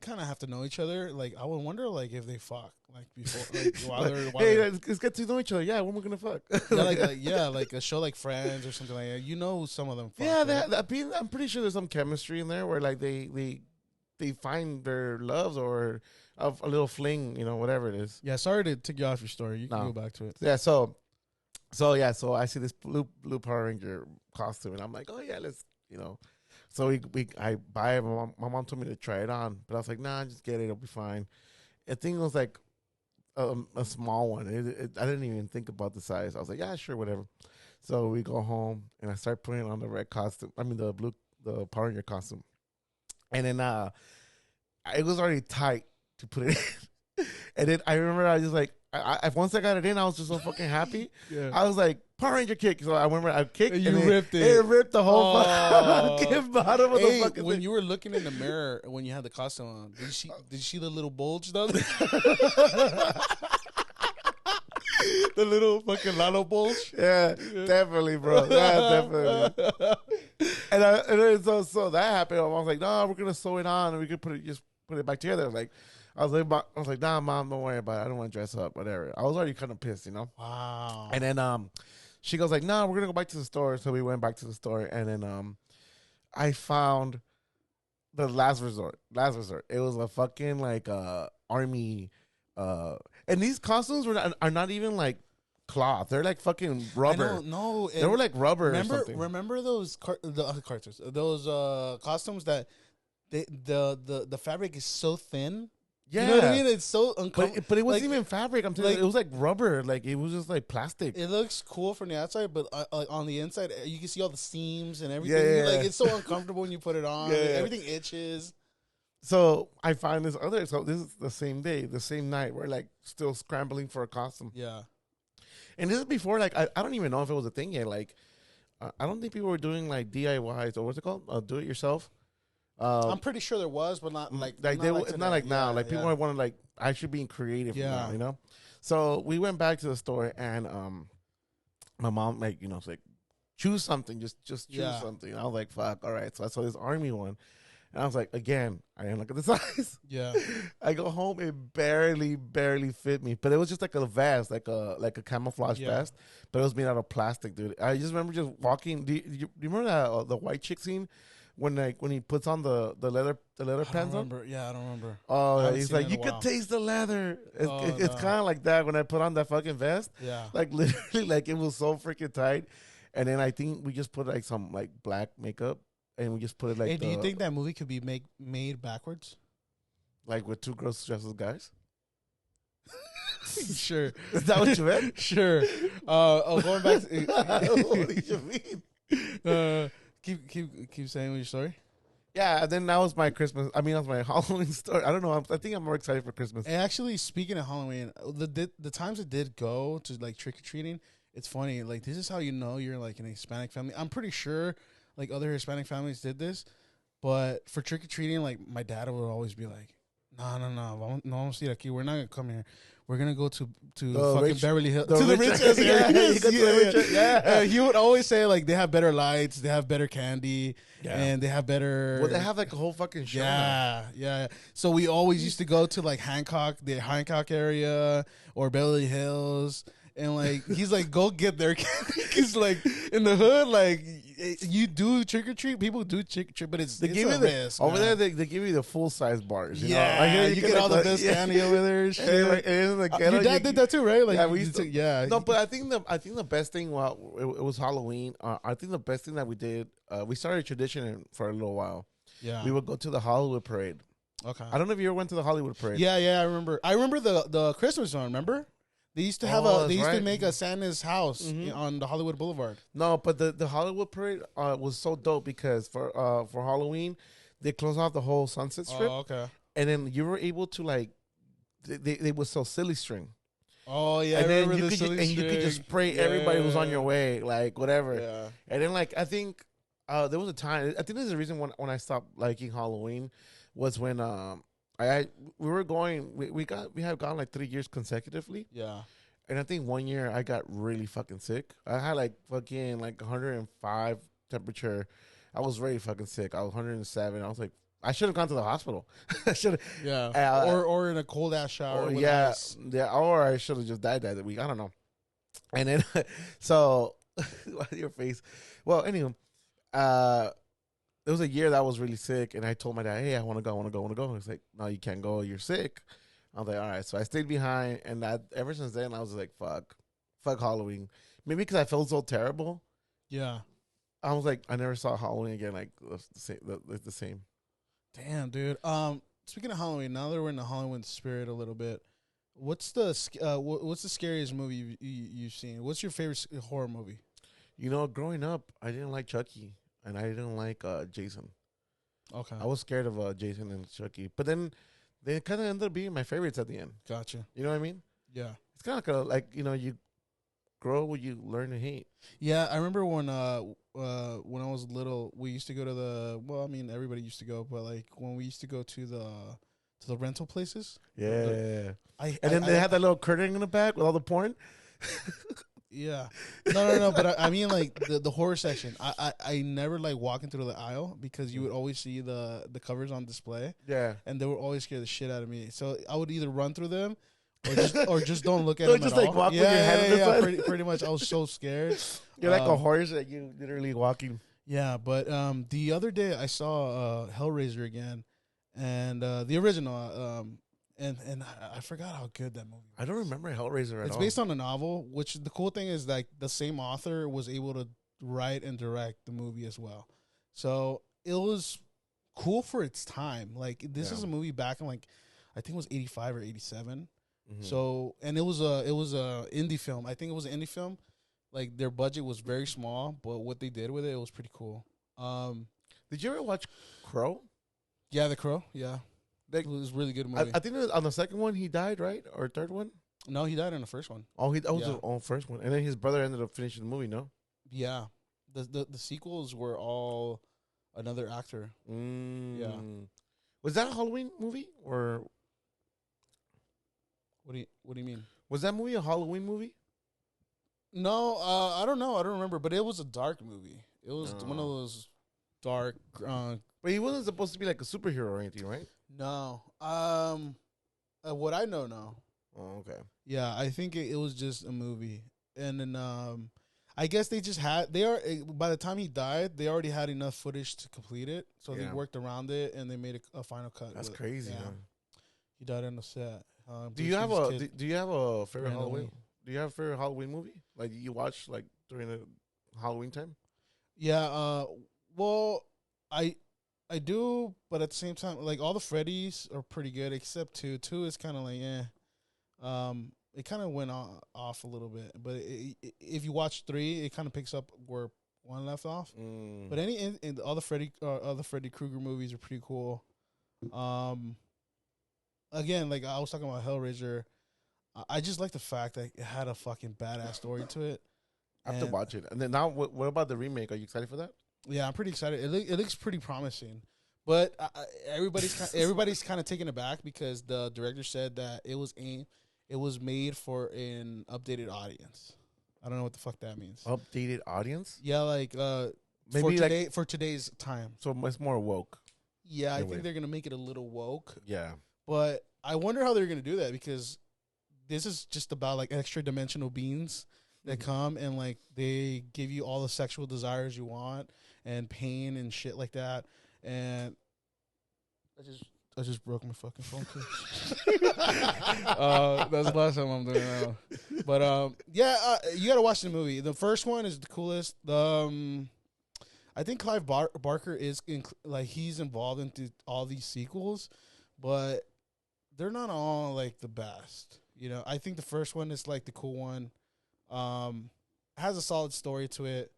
kind of have to know each other. Like I would wonder like if they fuck like before, like while hey, they're let's get to know each other. Yeah, when we're gonna fuck. like a show like Friends or something like that. You know, some of them. Fuck, Yeah, right? I'm pretty sure there's some chemistry in there where like they find their loves or of a little fling, you know, whatever it is. Yeah. Sorry to take you off your story. You can No. go back to it. Yeah, so I see this blue Power Ranger costume, and I'm like, oh yeah, let's, you know. So I buy it. My mom told me to try it on, but I was like, nah, just get it. It'll be fine. I think it was like a small one. I didn't even think about the size. I was like, yeah, sure, whatever. So we go home, and I start putting on the red costume. I mean, the Power Ranger costume. And then it was already tight to put it in. And then I remember I was just like, once I got it in, I was just so fucking happy. Yeah. I was like, Power Ranger kick. So I remember I kicked. And you then ripped it. It ripped the whole Oh. fucking bottom of the Hey, fucking when thing. you were looking in the mirror when you had the costume on, did you see the little bulge though? The little fucking Lalo bulge. Yeah, definitely, bro. Yeah, definitely. And then so that happened. I was like, no, we're gonna sew it on, and we could put it back together. I was like, nah, mom, don't worry about it. I don't want to dress up, whatever. I was already kind of pissed, you know. Wow. And then she goes like, no, we're gonna go back to the store. So we went back to the store, and then I found the last resort. It was a fucking like army, and these costumes are not even like cloth. They're like fucking rubber. No, They were like rubber. Remember those cartoons? Those costumes that the fabric is so thin. Yeah, You know what I mean? It's so uncomfortable. but it wasn't even fabric. I'm telling you, it was like rubber. Like it was just like plastic. It looks cool from the outside, but like on the inside, you can see all the seams and everything. Yeah. Like it's so uncomfortable when you put it on. Yeah. Everything itches. So I find this other. So this is the same day, the same night. We're like still scrambling for a costume. Yeah. And this is before, like, I don't even know if it was a thing yet. Like, I don't think people were doing like DIYs or what's it called? Do it yourself. I'm pretty sure there was, but not like it's not like now. Yeah, Like people want to like actually being creative. Yeah. Now, you know. So we went back to the store, and my mom like, you know, was like, choose something, just choose something. I was like, fuck, all right. So I saw this army one, And I was like, again, I didn't look at the size. Yeah. I go home, it barely fit me. But it was just like a vest, like a camouflage Yeah. vest. But it was made out of plastic, dude. I just remember just walking. Do you remember that the white chick scene when he puts on the leather I don't pants on? remember. Yeah, I don't remember. I Oh, haven't he's seen it like, in a you could while. taste the leather. Oh, It's no. kind of like that when I put on that fucking vest. Yeah. Like literally, like it was so freaking tight. And then I think we just put like some like black makeup, and we just put it like Hey, do you think that movie could be made backwards? like with two girls dressed as guys. Sure. Is that what you meant? Sure. Going back to What do you mean? keep saying your story. Yeah, and then that was my Christmas. I mean, that was my Halloween story. I don't know. I think I'm more excited for Christmas. And actually, speaking of Halloween, the times I did go to like trick or treating, it's funny. Like this is how you know you're like an Hispanic family. I'm pretty sure like other Hispanic families did this, but for trick or treating, like my dad would always be like, no, vamos a ir aquí. We're not gonna come here. We're gonna go to fucking Beverly Hills, to the rich ass areas. Yeah. He would always say like they have better lights, they have better candy, and they have better. Well, they have like a whole fucking show. Now. Yeah. So we always used to go to like the Hancock area or Beverly Hills. And like he's like, go get their candy. Because like in the hood, like you do trick or treat, people do trick or treat, but it's give a you risk. Over there. They give you the full size bars. You know? Like, you get all the best candy over there. And shit. Your dad did that too, right? Like we used to. No, but I think the best thing. Well, it was Halloween. I think the best thing that we did. We started a tradition for a little while. Yeah, we would go to the Hollywood parade. Okay, I don't know if you ever went to the Hollywood parade. Yeah, I remember. I remember the Christmas one. Remember? They used to have to make a Santa's house on the Hollywood Boulevard. No, but the Hollywood parade was so dope because for Halloween they closed off the whole Sunset Strip. Oh, okay. And then you were able to like they would sell silly string. Oh yeah, and then you could just spray everybody who's on your way, like whatever. Yeah. And then like I think there was a time. I think there's a reason when I stopped liking Halloween was when we were going. We had gone like 3 years consecutively. Yeah. And I think one year I got really fucking sick. I had like fucking like 105 temperature. I was really fucking sick. I was 107. I was like, I should have gone to the hospital. I should have. Yeah. Or in a cold ass shower. Yeah. Or I should have just died that week. I don't know. And then, so, your face. Well, anyway, there was a year that I was really sick, and I told my dad, hey, I want to go. He's like, no, you can't go. You're sick. I was like, all right. So I stayed behind, and ever since then, I was like, fuck Halloween. Maybe because I felt so terrible. Yeah. I was like, I never saw Halloween again like the same. Damn, dude. Speaking of Halloween, now that we're in the Halloween spirit a little bit, what's the scariest movie you've seen? What's your favorite horror movie? You know, growing up, I didn't like Chucky, and I didn't like Jason. Okay. I was scared of Jason and Chucky, but then they kind of ended up being my favorites at the end. Gotcha. You know what I mean? Yeah. It's kind of like you grow what you learn to hate. Yeah, I remember when I was little, we used to go to everybody used to go, but like when we used to go to the rental places. Yeah. Then they had that little curtain in the back with all the porn. Yeah. No. But I mean, like the horror section. I never like walking through the aisle because you would always see the covers on display. Yeah. And they would always scare the shit out of me. So I would either run through them or just don't look at them just at like all. walk with your head in the pretty much. I was so scared. You're like a horse that you literally walking. Yeah, but the other day I saw Hellraiser again, and the original. And I forgot how good that movie was. I don't remember Hellraiser at all. It's based on a novel, which the cool thing is like the same author was able to write and direct the movie as well. So it was cool for its time. Like this is a movie back in like I think it was 85 or 87. Mm-hmm. So and it was a indie film. I think it was an indie film. Like their budget was very small, but what they did with it was pretty cool. Did you ever watch Crow? Yeah, The Crow. Yeah. It was a really good movie. I think on the second one he died, right? Or third one? No, he died in the first one. Oh, that was the first one. And then his brother ended up finishing the movie, no? Yeah. The sequels were all another actor. Yeah. Was that a Halloween movie? Or what do you mean? Was that movie a Halloween movie? No, I don't know. I don't remember, but it was a dark movie. It was one of those dark But he wasn't supposed to be like a superhero or anything, right? No. What I know, no. Oh, okay. Yeah, I think it was just a movie, and then I guess they just had by the time he died, they already had enough footage to complete it, so they worked around it and they made a final cut. That's crazy. Yeah. Man. He died on the set. Do you have a favorite Halloween? Do you have a favorite Halloween movie? Like you watch like during the Halloween time? Yeah. Well, I do, but at the same time, like all the Freddy's are pretty good except two. Two is kind of like it kind of went off a little bit, but if you watch three, it kind of picks up where one left off. But all the Freddy Krueger movies are pretty cool. Again, like I was talking about Hellraiser, I just like the fact that it had a fucking badass story to it. I have to watch it. And then now, what about the remake? Are you excited for that? Yeah, I'm pretty excited. It looks pretty promising, but everybody's kind of taken aback because the director said that it was made for an updated audience. I don't know what the fuck that means. Updated audience? Yeah, like maybe for today's time. So it's more woke. Yeah, I think they're gonna make it a little woke. Yeah, but I wonder how they're gonna do that because this is just about like extra dimensional beings that come and like they give you all the sexual desires you want and pain and shit like that. And I just broke my fucking phone case. That's the last time I'm doing that. But you gotta watch the movie. The first one is the coolest. I think Clive Barker is he's involved into all these sequels, but they're not all like the best. You know, I think the first one is like the cool one. Has a solid story to it.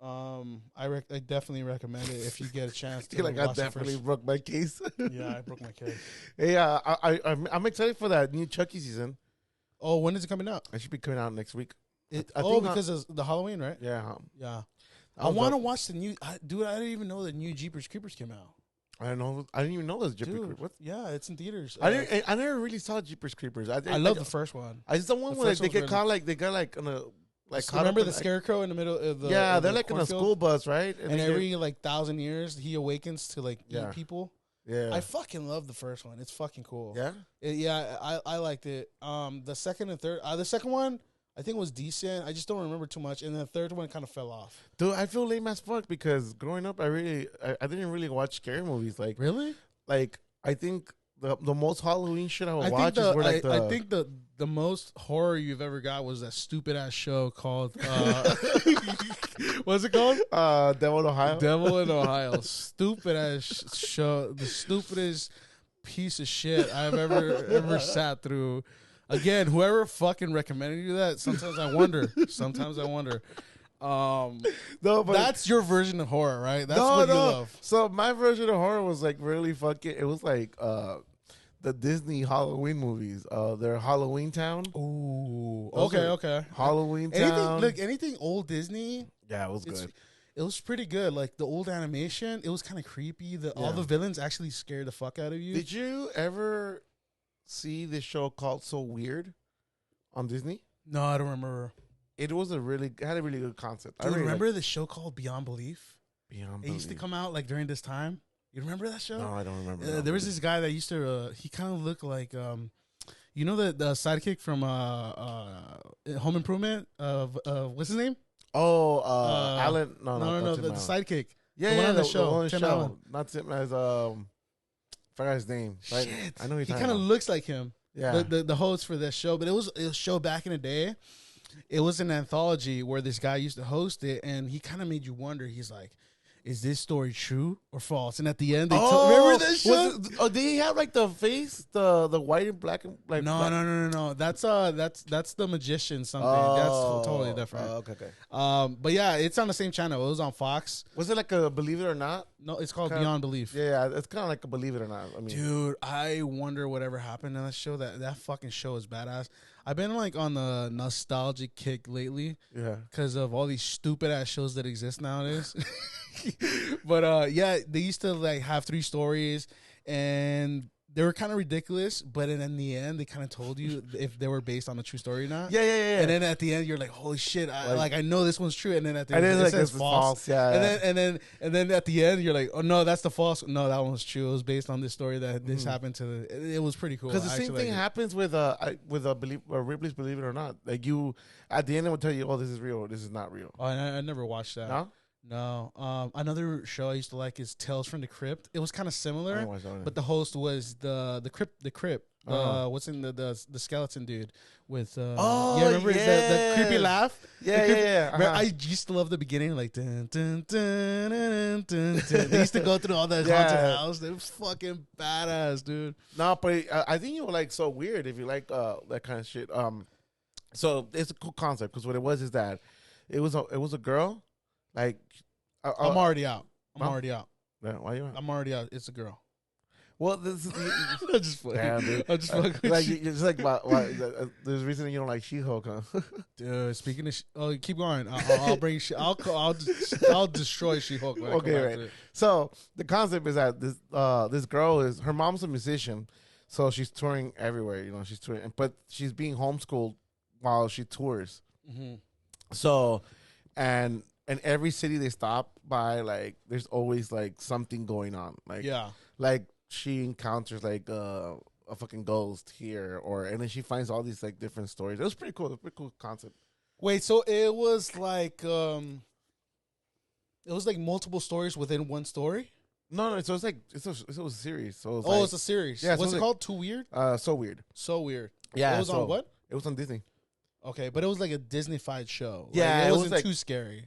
I definitely recommend it if you get a chance to. I definitely broke my case. Yeah, I broke my case. Hey, I'm excited for that new Chucky season. Oh, when is it coming out? It should be coming out next week. Because of the Halloween, right? Yeah. Yeah. I want to watch the new. Dude, I didn't even know the new Jeepers Creepers came out. I don't know. I didn't even know there's Jeepers Creepers. Yeah, it's in theaters. I never really saw Jeepers Creepers. I love the first one. I just the one where they get caught they got like on a like. Remember the scarecrow in the middle of the? Yeah, they're like in a school bus, right? And every 1,000 years, he awakens to eat people. Yeah, I fucking love the first one. It's fucking cool. Yeah, I liked it. The second and third, the second one I think was decent. I just don't remember too much, and the third one kind of fell off. Dude, I feel lame as fuck because growing up, I didn't really watch scary movies. Like really, like I think the most Halloween shit I would watch is where like I think the most horror you've ever got was that stupid ass show called what's it called? Devil in Ohio. Devil in Ohio. Stupid ass show. The stupidest piece of shit I've ever sat through. Again, whoever fucking recommended you that, sometimes I wonder. No, but that's your version of horror, right? That's what you love. So my version of horror was like really fucking. It was like the Disney Halloween movies. They're Halloween Town. Ooh, okay. Halloween Town. Anything old Disney. Yeah, it was good. It was pretty good. Like the old animation, it was kind of creepy. All the villains actually scared the fuck out of you. Did you ever see this show called So Weird on Disney? No, I don't remember. It had a really good concept. Do you remember the show called Beyond Belief? Beyond It Belief. used to come out like during this time. You remember that show? No, I don't remember. There was this guy that used to. He kind of looked like, you know, the sidekick from Home Improvement of what's his name? Oh, Alan. No, the sidekick. Yeah, the one on the show. The one Tim Allen. Not Tim as forgot his name. Right? Shit. I know he kind of looks like him. Yeah, the host for that show, but it was a show back in the day. It was an anthology where this guy used to host it, and he kind of made you wonder. He's like, is this story true or false? And at the end, remember that show? Did he have like the face, the white and black and like? No. That's the magician something. That's totally different. Okay. But yeah, it's on the same channel. It was on Fox. Was it like a Believe It or Not? No, it's called Beyond Belief. Yeah, it's kind of like a Believe It or Not. I mean, dude, I wonder whatever happened in that show. That fucking show is badass. I've been like on the nostalgic kick lately. Yeah, because of all these stupid ass shows that exist nowadays. But yeah, they used to like have 3 stories, and they were kind of ridiculous, but in the end, they kind of told you if they were based on a true story or not. Yeah. And then at the end, you're like, "Holy shit! I know this one's true." And then at the end, it it like, says false. Yeah. And then at the end, you're like, "Oh no, that's the false. No, that one was true. It was based on this story that this happened to." It was pretty cool. Because the same thing happens with Ripley's Believe It or Not. Like you, at the end, it will tell you, "Oh, this is real. Or this is not real." Oh, I never watched that. No. No. Another show I used to like is Tales from the Crypt. It was kind of similar, But but the host was the Crypt. What's in the skeleton dude with remember the creepy laugh? Yeah. I used to love the beginning, like dun, dun, dun, dun, dun, dun. They used to go through all that haunted house. They was fucking badass, dude. No, but I think you were like so weird if you like that kind of shit. So it's a cool concept because what it was is that it was a girl. Like, I'm already out. Huh? Already out. Yeah, why you? I'm already out. It's a girl. Well, this is I'm just fucking. Damn, dude. I'm just fucking. Like you're just like there's a reason you don't like She-Hulk, huh? Dude, speaking of, keep going. I'll bring. I'll destroy She-Hulk. Okay, right. So the concept is that this girl is her mom's a musician, so she's touring everywhere. You know, she's touring, but she's being homeschooled while she tours. Mm-hmm. So, and every city they stop by, like there's always like something going on. Like like she encounters like a fucking ghost here, and then she finds all these like different stories. It was pretty cool. It was a pretty cool concept. Wait, so it was like multiple stories within one story? No. So it's like it was a series. So it's a series. Yeah. What's it called? Too Weird? So weird. So weird. Yeah. It was on what? It was on Disney. Okay, but it was like a Disney-fied show. Yeah, it was wasn't too scary.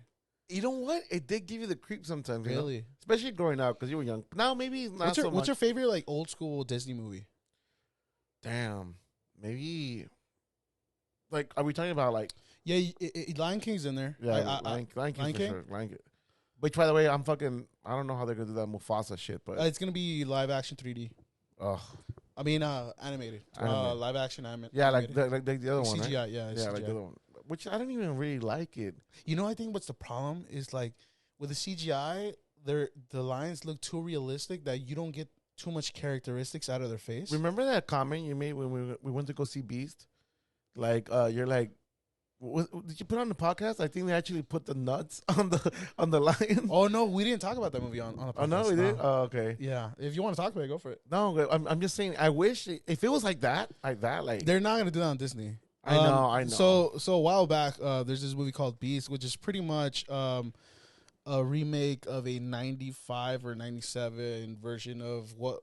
You know what? It did give you the creep sometimes. Really? You know? Especially growing up because you were young. Now maybe not What's your favorite like old school Disney movie? Damn. Maybe. Like, are we talking about like? Yeah, Lion King's in there. Yeah, Lion King for sure. Lion King. Which, by the way, I don't know how they're gonna do that Mufasa shit, but it's gonna be live action 3D. Oh, I mean, animated. Live action animated. Yeah, like the other one, CGI. Right? Yeah, CGI. Like the other one. Which I don't even really like it. You know, I think what's the problem is like with the CGI, the lions look too realistic that you don't get too much characteristics out of their face. Remember that comment you made when we went to go see Beast? Like, you're like, did you put on the podcast? I think they actually put the nuts on the lion. Oh no, we didn't talk about that movie on the podcast. Oh no, we did. Oh, okay. Yeah, if you want to talk about it, go for it. No, I'm just saying. I wish if it was like that, like they're not gonna do that on Disney. I know. So a while back, there's this movie called Beast, which is pretty much a remake of a 95 or 97 version of what's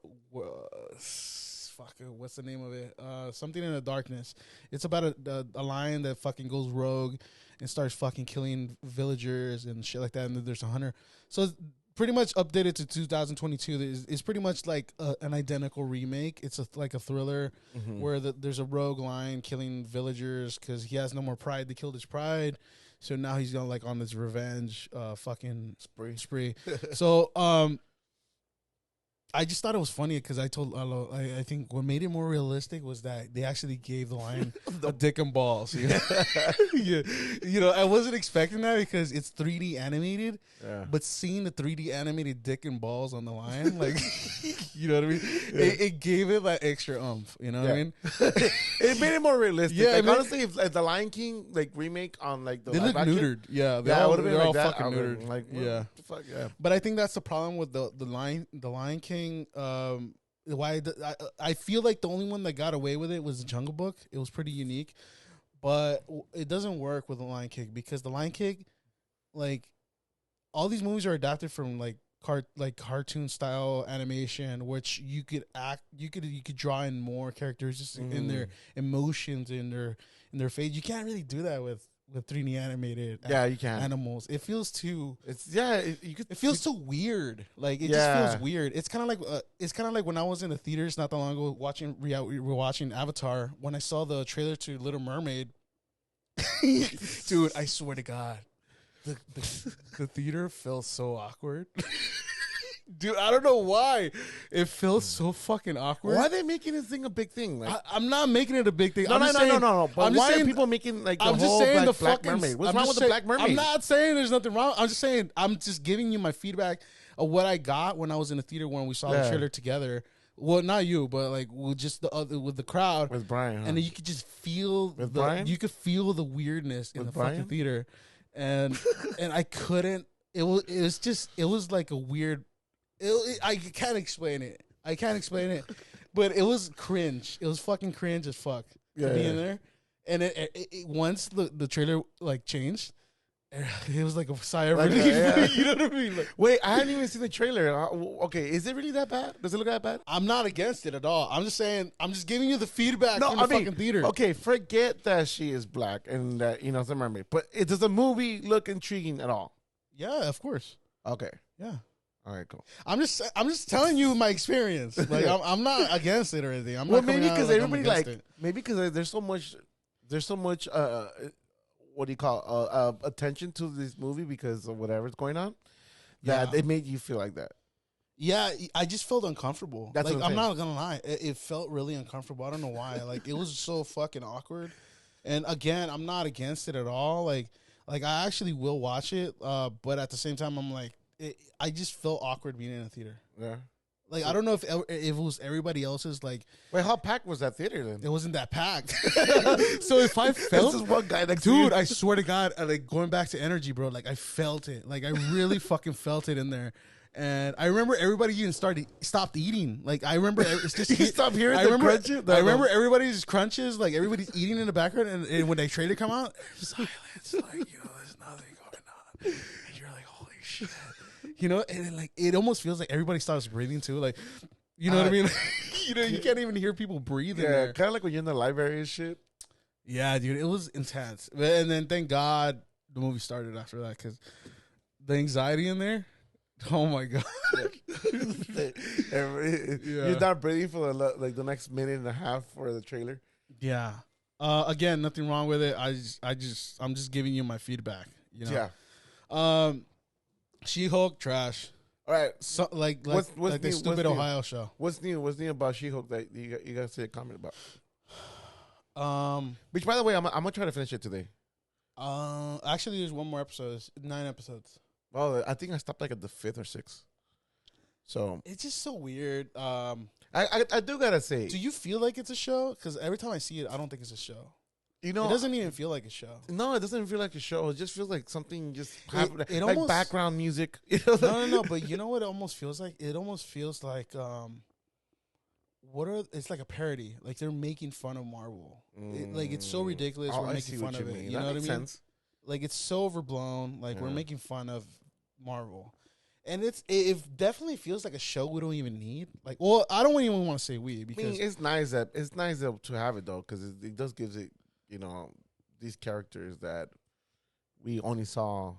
the name of it? Something in the Darkness. It's about a lion that fucking goes rogue and starts fucking killing villagers and shit like that. And then there's a hunter. So it's pretty much updated to 2022. It's pretty much like an identical remake. It's like a thriller where there's a rogue lion killing villagers because he has no more pride. They killed his pride. So now he's going like on this revenge fucking spree. So I just thought it was funny because I told Lalo, I think what made it more realistic was that they actually gave the lion a dick and balls. You know? Yeah. You know, I wasn't expecting that because it's 3D animated, but seeing the 3D animated dick and balls on the lion, like, you know what I mean? Yeah. It gave it that extra oomph. You know what I mean? It made it more realistic. Yeah, like, honestly, if the Lion King like remake on like the they look neutered. Yeah, they're all fucking neutered. Like, yeah, the fuck, yeah. But I think that's the problem with the Lion King. Why I feel like the only one that got away with it was the Jungle Book. It was pretty unique, but it doesn't work with the Lion King because the Lion King, like, all these movies are adapted from like cartoon style animation, which you could draw in more characteristics in their emotions in their face. You can't really do that with 3D animated you can animals. It feels too it feels too weird. Like it just feels weird. It's kind of like when I was in the theaters not that long ago we were watching Avatar, when I saw the trailer to Little Mermaid. Dude, I swear to God, the theater felt so awkward. Dude, I don't know why. It feels so fucking awkward. Why are they making this thing a big thing? Like, I'm not making it a big thing. No. But why are people making like the whole Black Mermaid? What's wrong with the Black Mermaid? I'm not saying there's nothing wrong. I'm just saying I'm just giving you my feedback of what I got when I was in the theater when we saw the trailer together. Well, not you, but like with just the other with the crowd, with Brian, huh? and then you could just feel With Brian? you could feel the weirdness in With the fucking Brian? theater, and I couldn't. It was like a weird. I can't explain it. I can't explain it, but it was cringe. It was fucking cringe as fuck to be in there, and once the trailer like changed. It was like a sigh of relief. Yeah. You know what I mean? Like, wait, I hadn't even seen the trailer. Okay, is it really that bad? Does it look that bad? I'm not against it at all. I'm just saying. I'm just giving you the feedback from the fucking theater. Okay, forget that she is black and that it's a mermaid, but does the movie look intriguing at all? Yeah, of course. Okay, Yeah. all right, cool. I'm just telling you my experience. Like I'm not against it or anything. I'm Well, not maybe because everybody it. maybe because there's so much what do you call attention to this movie because of whatever's going on that it made you feel like that. Yeah, I just felt uncomfortable. That's like what I'm not gonna lie, it felt really uncomfortable. I don't know why. Like it was so fucking awkward. And again, I'm not against it at all. Like I actually will watch it. But at the same time, I'm like, I just felt awkward being in a theater. Yeah. Like I don't know if it was everybody else's. Like, wait, how packed was that theater then? it wasn't that packed. So if I felt, this is one guy next to dude, you. I swear to God, like going back to energy, bro. Like I felt it. Like I really fucking felt it in there. And I remember everybody even stopped eating. Like I remember it's just you stopped hearing the crunches. I remember everybody's crunches. Like everybody's eating in the background, and when they trailer come out, silence. Like there's nothing going on, and you're like, holy shit. You know, and then, like it almost feels like everybody starts breathing too. Like, you know what I mean? You know, you can't even hear people breathe in there. Kind of like when you're in the library and shit. Yeah, dude, it was intense. And then thank God the movie started after that because the anxiety in there. Oh my God! You're not breathing for the next minute and a half for the trailer. Yeah. Again, nothing wrong with it. I'm just giving you my feedback. You know. Yeah. She-Hulk trash. All right. So like what's the new? stupid Ohio show. What's new? What's new about She-Hulk that you got to say a comment about? Which, by the way, I'm gonna try to finish it today. Actually, there's one more episode. It's 9 episodes. Well, I think I stopped like at the 5th or 6th. So it's just so weird. I do gotta say. Do you feel like it's a show? Because every time I see it, I don't think it's a show. You know, it doesn't even feel like a show. No, it doesn't feel like a show. It just feels like something just happened, it like almost, background music. No. But you know what it almost feels like? It almost feels like it's like a parody. Like they're making fun of Marvel. Like it's so ridiculous. We're making fun of it. You know what I mean? Sense. Like it's so overblown. Like we're making fun of Marvel. And it definitely feels like a show we don't even need. Like, well, I don't even want to say we because I mean, it's nice to have it though because it does gives it these characters that we only saw.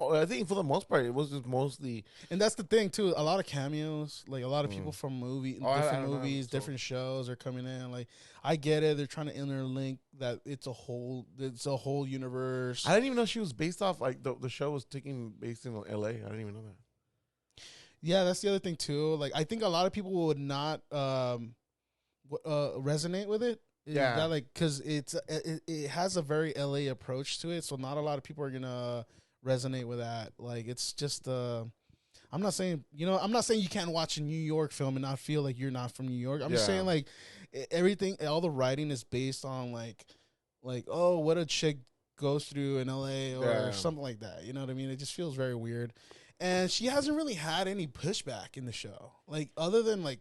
I think for the most part it was just mostly, and that's the thing too. A lot of cameos, like a lot of people from different movies, different shows are coming in. Like I get it, they're trying to interlink that it's a whole universe. I didn't even know she was based off like the show was taking based in LA. I didn't even know that. Yeah, that's the other thing too. Like I think a lot of people would not resonate with it. Yeah, that, like because it has a very LA approach to it, so not a lot of people are gonna resonate with that. Like it's just I'm not saying you can't watch a New York film and not feel like you're not from New York. I'm just saying like everything, all the writing is based on like oh, what a chick goes through in LA or something like that. You know what I mean? It just feels very weird. And she hasn't really had any pushback in the show, like other than like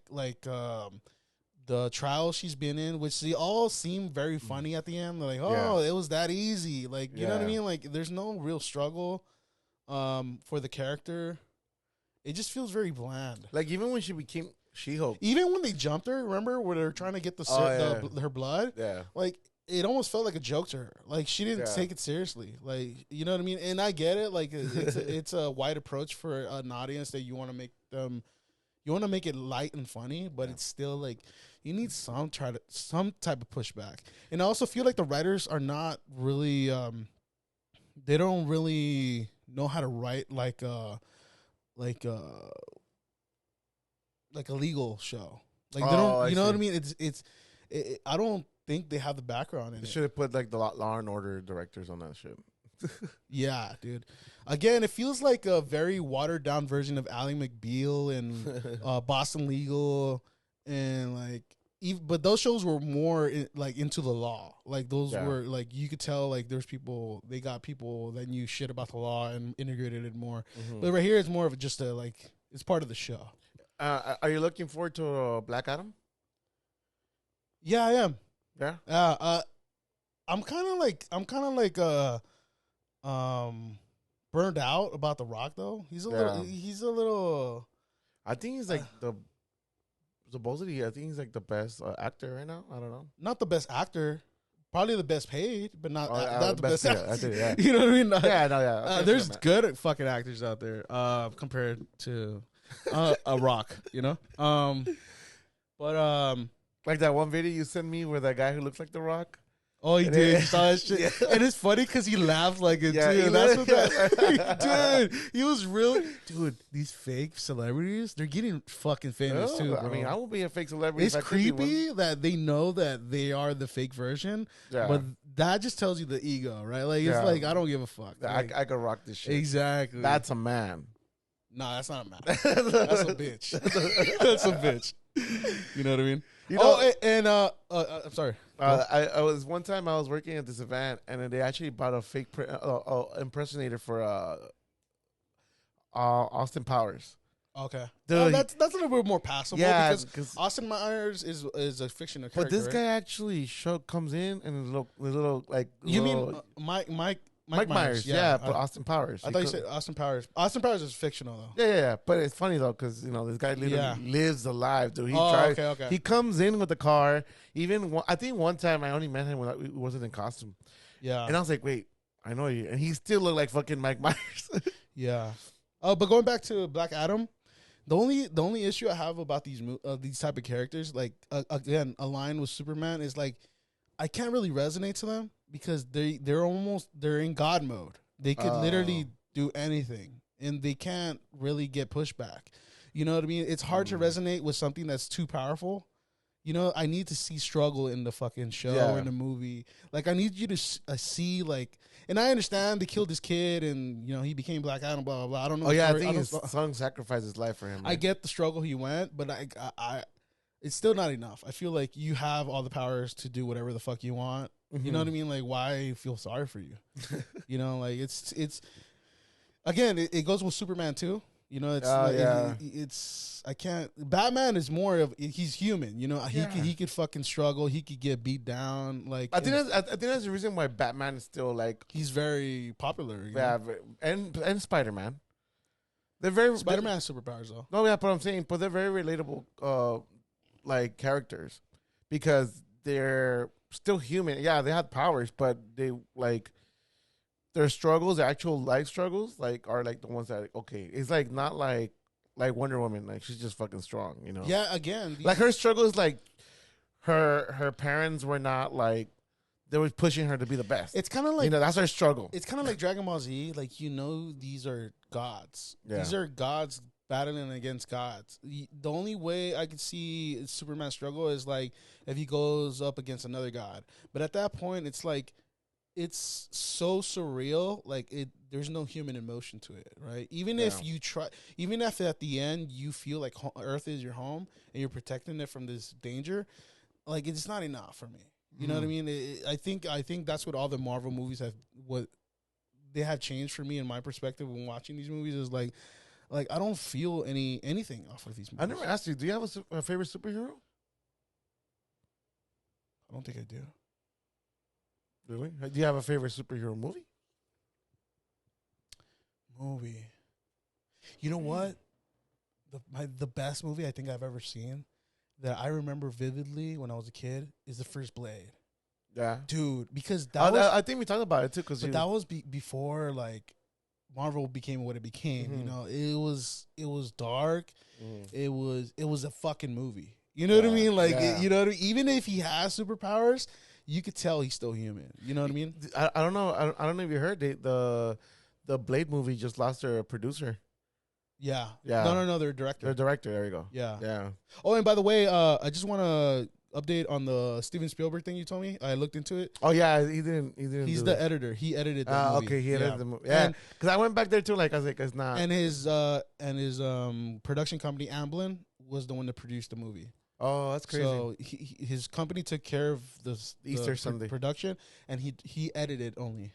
the trial she's been in, which they all seem very funny at the end. They're like, oh, it was that easy. Like, you know what I mean? Like, there's no real struggle for the character. It just feels very bland. Like, even when she became She-Hulk. Even when they jumped her, remember, where they're trying to get her blood? Yeah. Like, it almost felt like a joke to her. Like, she didn't take it seriously. Like, you know what I mean? And I get it. Like, it's a wide approach for an audience that you want to make them... You want to make it light and funny, but it's still like you need some type of pushback. And I also feel like the writers are not really, they don't really know how to write like a legal show. Like they don't, you know what I mean? I don't think they have the background in it. They should have put like the Law and Order directors on that shit. Yeah, dude. Again, it feels like a very watered down version of Ally McBeal and Boston Legal, and like, but those shows were more like into the law. Like those were like you could tell like there's people they got people that knew shit about the law and integrated it more. But right here, it's more of just a like it's part of the show. Are you looking forward to Black Adam? Yeah, I am. Yeah. I'm kind of like burned out about The Rock though. He's a little. I think he's like supposedly. I think he's like the best actor right now. I don't know. Not the best actor, probably the best paid, but not the best actor. Yeah. You know what I mean? Okay, there's good fucking actors out there compared to a Rock. You know, but like that one video you sent me where that guy who looks like The Rock. Oh, he did. He saw that shit. Yeah. And it's funny because he laughs like it, too. That's what dude, he was real. Dude, these fake celebrities, they're getting fucking famous, too, bro. I mean, I will be a fake celebrity. It's creepy that they know that they are the fake version, but that just tells you the ego, right? Like, it's like, I don't give a fuck. Like, I could rock this shit. Exactly. That's a man. No, that's not a man. That's a bitch. That's a bitch. You know what I mean? You know, I'm sorry. I was one time I was working at this event, and then they actually bought a fake impersonator for Austin Powers. Okay, that's a little bit more passable. Yeah, because Austin Myers is a fictional character. But this guy actually comes in and little like you mean Mike Myers, yeah, but Austin Powers. I thought you said Austin Powers. Austin Powers is fictional though. Yeah. But it's funny though because this guy literally lives alive, dude. Okay. He comes in with the car. I think one time I only met him when he wasn't in costume. Yeah, and I was like, wait, I know you, and he still looked like fucking Mike Myers. Yeah. But going back to Black Adam, the only issue I have about these type of characters, like again, aligned with Superman, is like I can't really resonate to them. Because they're in God mode. They could literally do anything, and they can't really get pushback. You know what I mean? It's hard to resonate with something that's too powerful. You know, I need to see struggle in the fucking show or in the movie. Like, I need you to see like, and I understand they killed his kid, and he became Black Adam. Blah blah blah. I don't know. Oh yeah, I think his son sacrificed his life for him. I get the struggle he went, but I it's still not enough. I feel like you have all the powers to do whatever the fuck you want. Mm-hmm. You know what I mean? Like, why feel sorry for you? Like it's again, it goes with Superman too. It's I can't. Batman is more of he's human. He could fucking struggle. He could get beat down. Like I think that's the reason why Batman is still like he's very popular. And Spider-Man. They're very Spider-Man has superpowers though. No, yeah, but I'm saying, but they're very relatable, like characters because they're still human. Yeah, they have powers, but they like their struggles, their actual life struggles, like are like the ones that it's like not like Wonder Woman, like she's just fucking strong, Yeah, again, like her struggle is like her parents were not like they were pushing her to be the best. It's kind of like that's her struggle. It's kind of like Dragon Ball Z, like these are gods. Yeah. These are gods battling against gods. The only way I could see Superman's struggle is like if he goes up against another god. But at that point, it's like it's so surreal. Like there's no human emotion to it, right? Even if you try, even if at the end you feel like Earth is your home and you're protecting it from this danger, like it's not enough for me. You know what I mean? I think that's what all the Marvel movies what they have changed for me in my perspective when watching these movies is like I don't feel anything off of these movies. I never asked you, do you have a favorite superhero? I don't think I do. Really? Do you have a favorite superhero movie? You know what? The best movie I think I've ever seen that I remember vividly when I was a kid is the first Blade. Yeah, dude, because I think we talked about it too. But that was before like Marvel became what it became. It was dark. It was a fucking movie. You know what I mean? Like you know what I mean? Even if he has superpowers, you could tell he's still human. You know what I mean? I don't know. I don't know if you heard the Blade movie just lost their producer. Yeah. Yeah. No, they're director. They're director. There you go. Yeah. Yeah. Oh, and by the way, I just want to update on the Steven Spielberg thing you told me? I looked into it. Oh yeah, he didn't. He didn't. He's do the it. editor. He edited the movie. Okay, he edited the movie. Yeah, because I went back there too. Like I was like, it's not. And his production company Amblin was the one that produced the movie. Oh, that's crazy. So his company took care of the Easter Sunday production, and he edited only.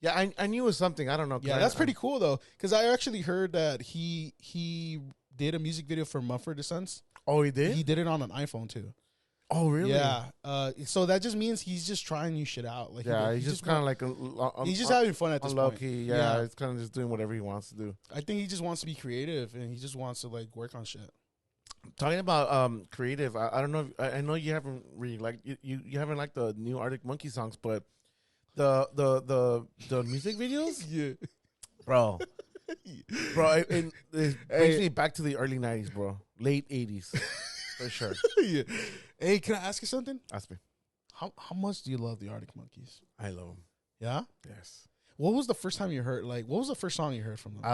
Yeah, I knew it was something. I don't know. Yeah, that's pretty cool though, because I actually heard that he did a music video for Mumford & Sons. Oh, he did. He did it on an iPhone too. Oh, really? Yeah. So that just means he's just trying new shit out. Like yeah, he's just kind of like he's just having fun at this point. Key. Yeah, it's kind of just doing whatever he wants to do. I think he just wants to be creative and he just wants to like work on shit. Talking about creative, I don't know. I know you haven't really liked you haven't liked the new Arctic Monkey songs, but the music videos, Yeah, bro, it brings me back to the early '90s, bro, late '80s, for sure. Yeah. Hey, can I ask you something? Ask me. How much do you love the Arctic Monkeys? I love them. Yeah. Yes. What was the first time you heard? Like, what was the first song you heard from them?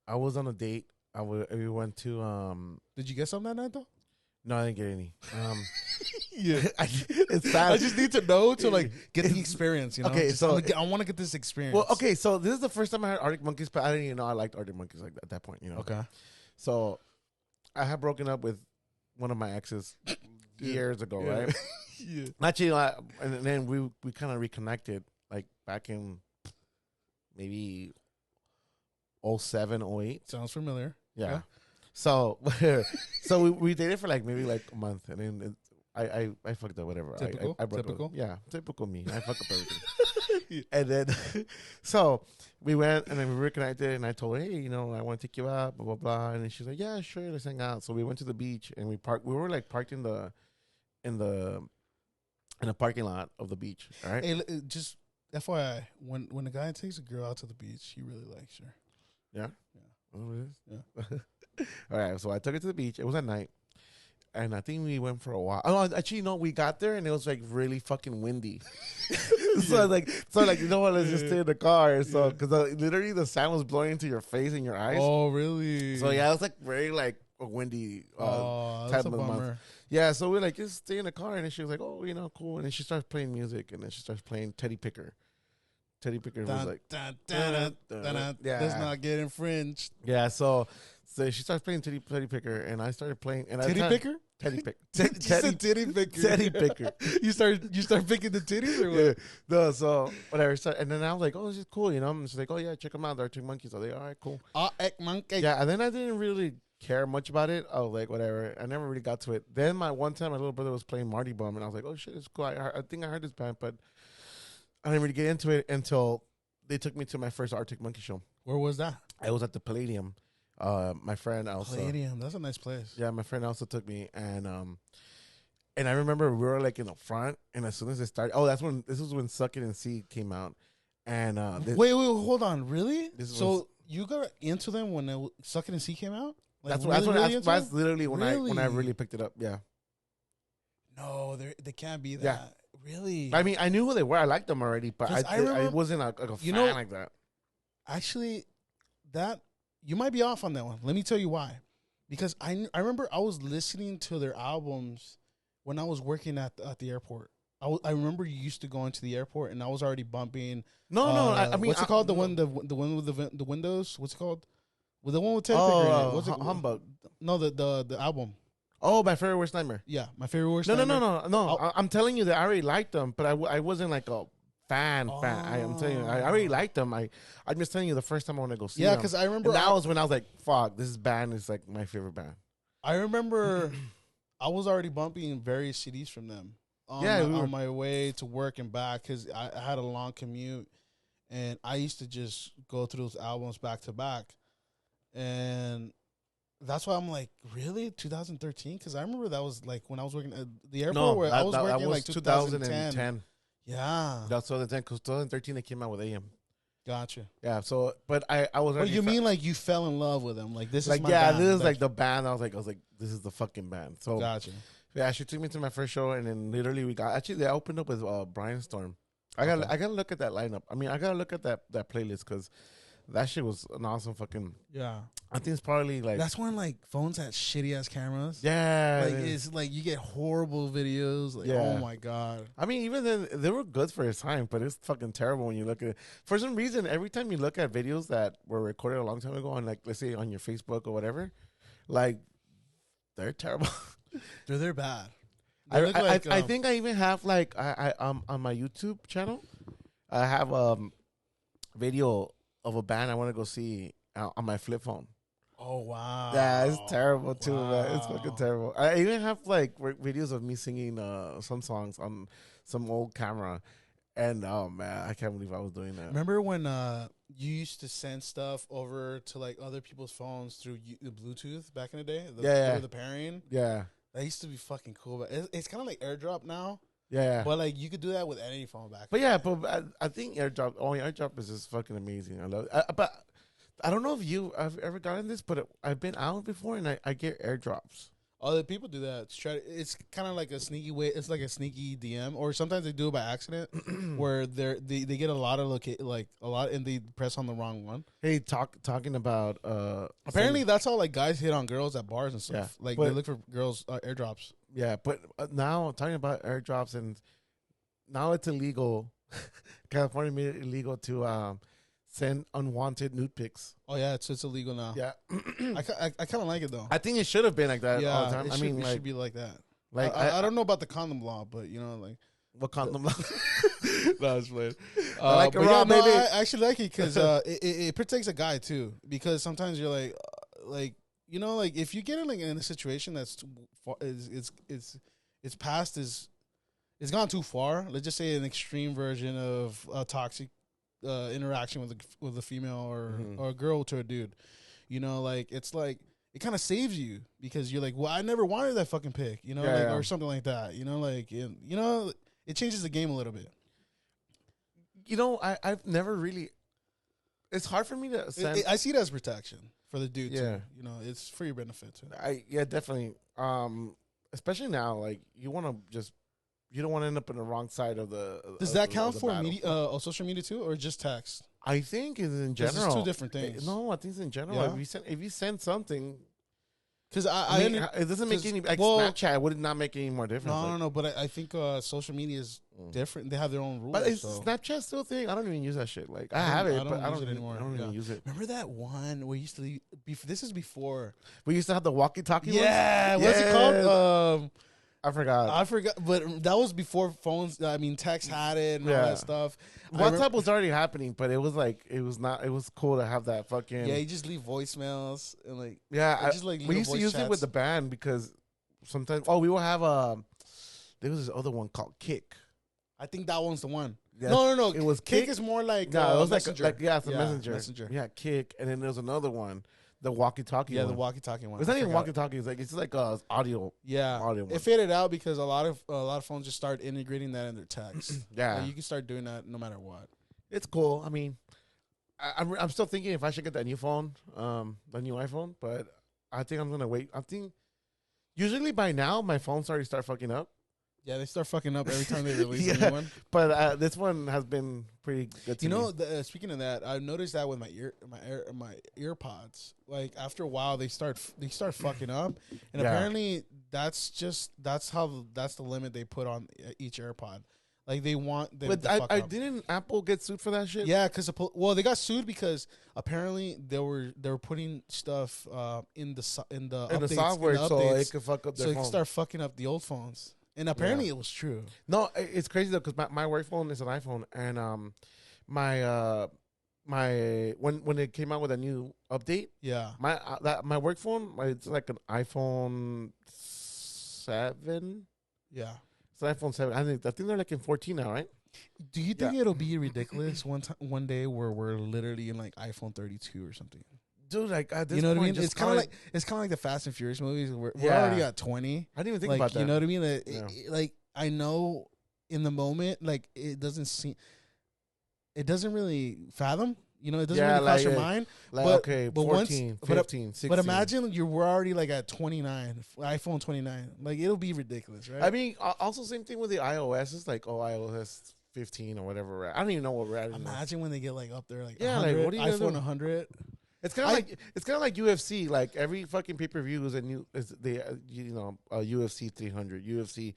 I was on a date. We went to Did you get some that night though? No, I didn't get any. Yeah, it's sad. I just need to know to like get the experience. You know, Okay, so I want to get this experience. Well, okay, so this is the first time I heard Arctic Monkeys, but I didn't even know I liked Arctic Monkeys like that, at that point. You know. Okay. So I had broken up with one of my exes years ago, right? Yeah. Actually, and then we kind of reconnected like back in maybe 07, 08. Sounds familiar. Yeah. Okay. So we dated for like maybe like a month, and then I fucked up whatever. Typical. I broke Typical. up. Yeah, typical me. I fuck up everything. And then so we went and then we reconnected, and I told her, hey, you know, I want to take you out, blah blah blah, and then she's like, yeah, sure, let's hang out. So we went to the beach and we parked. We were like parked in the parking lot of the beach. All right. Hey, just FYI, when a guy takes a girl out to the beach, he really likes her. Yeah. Yeah. Oh, it is? Yeah. All right, so I took it to the beach. It was at night, and I think we went for a while. Oh, actually, no, we got there and it was like really fucking windy. so like, you know what? Let's just stay in the car. So because literally the sand was blowing into your face and your eyes. Oh, really? So yeah, it was like very like a windy that's type a of bummer. month. Yeah, so we're like, just stay in the car, and then she was like, oh, you know, cool. And then she starts playing music, and then she starts playing Teddy Picker. Teddy Picker was like, yeah, does not get infringed. Yeah, so she starts playing Teddy Picker, and I started playing. And Teddy Picker? Teddy Picker. Teddy Picker. Teddy Picker. you start picking the titties or what? Yeah. No, so whatever. So, and then I was like, oh, this is cool, you know? And she's like, oh, yeah, check them out. They're Arctic Monkeys. I was like, all right, cool. Monkey. Yeah, and then I didn't really care much about it. I was like, whatever. I never really got to it. Then one time, my little brother was playing Marty Bum, and I was like, oh, shit, it's cool. I think I heard this band, but I didn't really get into it until they took me to my first Arctic Monkey show. Where was that? I was at the Palladium. My friend Elsa. Palladium, that's a nice place. Yeah, my friend Elsa took me, and I remember we were like in the front, and as soon as it started, this was when Suck It and See came out, and wait, hold on, really? So you got into them when Suck It and See came out? Like, that's literally when I really picked it up. Yeah. No, they can't be that. Yeah. Really? I mean, I knew who they were. I liked them already, but I wasn't a fan like that. Actually, that you might be off on that one. Let me tell you why. Because I remember I was listening to their albums when I was working at the airport. I remember you used to go into the airport and I was already bumping. No, I mean, what's it called? The one with the windows. What's it called? With the one with Teddy Picker in it. What's it? Humbug. No, the album. Oh, My Favorite Worst Nightmare. Yeah, My Favorite Worst Nightmare. No. I'm telling you that I already liked them, but I wasn't like a fan. I'm telling you, I already liked them. I'm just telling you the first time I want to go see them. Yeah, because I remember that was when I was like, fuck, this band is like my favorite band. I remember I was already bumping various CDs from them on my way to work and back because I had a long commute, and I used to just go through those albums back to back, and that's why I'm like, really? 2013? Because I remember that was like when I was working at the airport where I was working like 2010. Yeah. That's 2010 because 2013 they came out with AM. Gotcha. Yeah, so, but I was... But you mean like you fell in love with them? Like this like, is my band. This is like the band. I was like, this is the fucking band. So gotcha. Yeah, she took me to my first show and then literally they opened up with Brian Storm. I gotta look at that lineup. I mean, I gotta look at that playlist because That shit was an awesome fucking. Yeah. I think it's probably like. That's when like phones had shitty ass cameras. Yeah. Like it's like you get horrible videos. Like oh my god. I mean, even then they were good for its time, but it's fucking terrible when you look at it. For some reason, every time you look at videos that were recorded a long time ago on, like, let's say on your Facebook or whatever, like they're terrible. They're bad. I think I even have like I on my YouTube channel, I have video of a band I want to go see on my flip phone. Oh wow. Yeah, it's terrible too, man. It's fucking terrible. I even have like videos of me singing some songs on some old camera, and oh man, I can't believe I was doing that. Remember when you used to send stuff over to like other people's phones through the Bluetooth back in the day? The pairing. Yeah, that used to be fucking cool. But it's kind of like AirDrop now. Yeah, but like you could do that with any phone back. But yeah, but I think AirDrop. Oh, AirDrop is just fucking amazing. I love it. But I don't know if I've ever gotten this, but I've been out before and I get AirDrops. Other people do that. It's kind of like a sneaky way. It's like a sneaky DM, or sometimes they do it by accident, where they get a lot of and they press on the wrong one. Hey, talking about apparently that's how like guys hit on girls at bars and stuff. Yeah, like they look for girls AirDrops. Yeah, but now talking about AirDrops, and now it's illegal. California made it illegal to send unwanted nude pics. Oh yeah, it's illegal now. Yeah, I kind of like it though. I think it should have been like that all the time. It should be like that. Like I don't know about the condom law, but you know, like what condom law? No, it's playing. I actually like it because it protects a guy too. Because sometimes you're like you know, like if you get in a situation that's it's past it's gone too far. Let's just say an extreme version of a toxic interaction with a female or a girl to a dude. You know, like it's like it kind of saves you because you're like, well, I never wanted that fucking pic, you know, or something like that. You know, like you know, it changes the game a little bit. You know, I've never really. It's hard for me to. I see it as protection for the dude too. You know, it's for your benefit too. Definitely. Especially now, like you want to just. You don't want to end up in the wrong side of the. Does that count for media, social media too, or just text? I think it's in general. It's two different things. No, I think it's in general. Yeah. If you send something, because it doesn't make any Snapchat would not make any more difference. No. But I think social media is different. They have their own rules. But is Snapchat still a thing? I don't even use that shit. Like I have it, but I don't use it anymore. I don't even use it. Remember that one we used to? This is before we used to have the walkie-talkie. Yeah, what's it called? I forgot, but that was before phones. I mean, text had it and all that stuff. WhatsApp was already happening, but it was like it was not. It was cool to have that fucking. Yeah, you just leave voicemails and like. Yeah, we used to use it with the band because sometimes. Oh, we will have there was this other one called Kick. I think that one's the one. Yeah. No. It was Kick is more like it was Messenger. It's a messenger. Yeah, Kick, and then there's another one. The walkie-talkie. Yeah, the walkie-talkie one. It's not even walkie-talkie. It's like audio. Yeah, audio one. It faded out because a lot of phones just started integrating that in their text. Yeah, like you can start doing that no matter what. It's cool. I mean, I'm still thinking if I should get that new phone, the new iPhone, but I think I'm gonna wait. I think usually by now my phones already start fucking up. Yeah, they start fucking up every time they release a new one. But this one has been pretty good to me. Speaking of that, I've noticed that with my earpods. Like after a while, they start fucking up, and apparently that's the limit they put on each AirPod. Like they want them to fuck up. Didn't Apple get sued for that shit? Yeah, because they got sued because apparently they were putting stuff in the software so it could fuck up their phone. So it could start fucking up the old phones. And apparently it was true. No, it's crazy though because my work phone is an iPhone, and when it came out with a new update, my work phone it's like an iPhone 7. Yeah, it's an iPhone 7. I think they're like in 14 now, right? Do you think it'll be ridiculous one day where we're literally in like iPhone 32 or something? Dude, like at this you know what I point, mean? It's kind of like the Fast and Furious movies. We're already at 20. I didn't even think about that. You know what I mean? Like I know in the moment, like it doesn't really fathom. You know, it doesn't really cross your mind. Like but 14, 15, 16. But imagine we're already like at 29, iPhone 29. Like it'll be ridiculous, right? I mean, also same thing with the iOS. It's like iOS 15 or whatever we're at. I don't even know what we're at anymore. Imagine when they get like up there, like Yeah, like, what are you gonna iPhone do? 100. It's kind of like UFC. Like every fucking pay-per-view is a new UFC 300, UFC.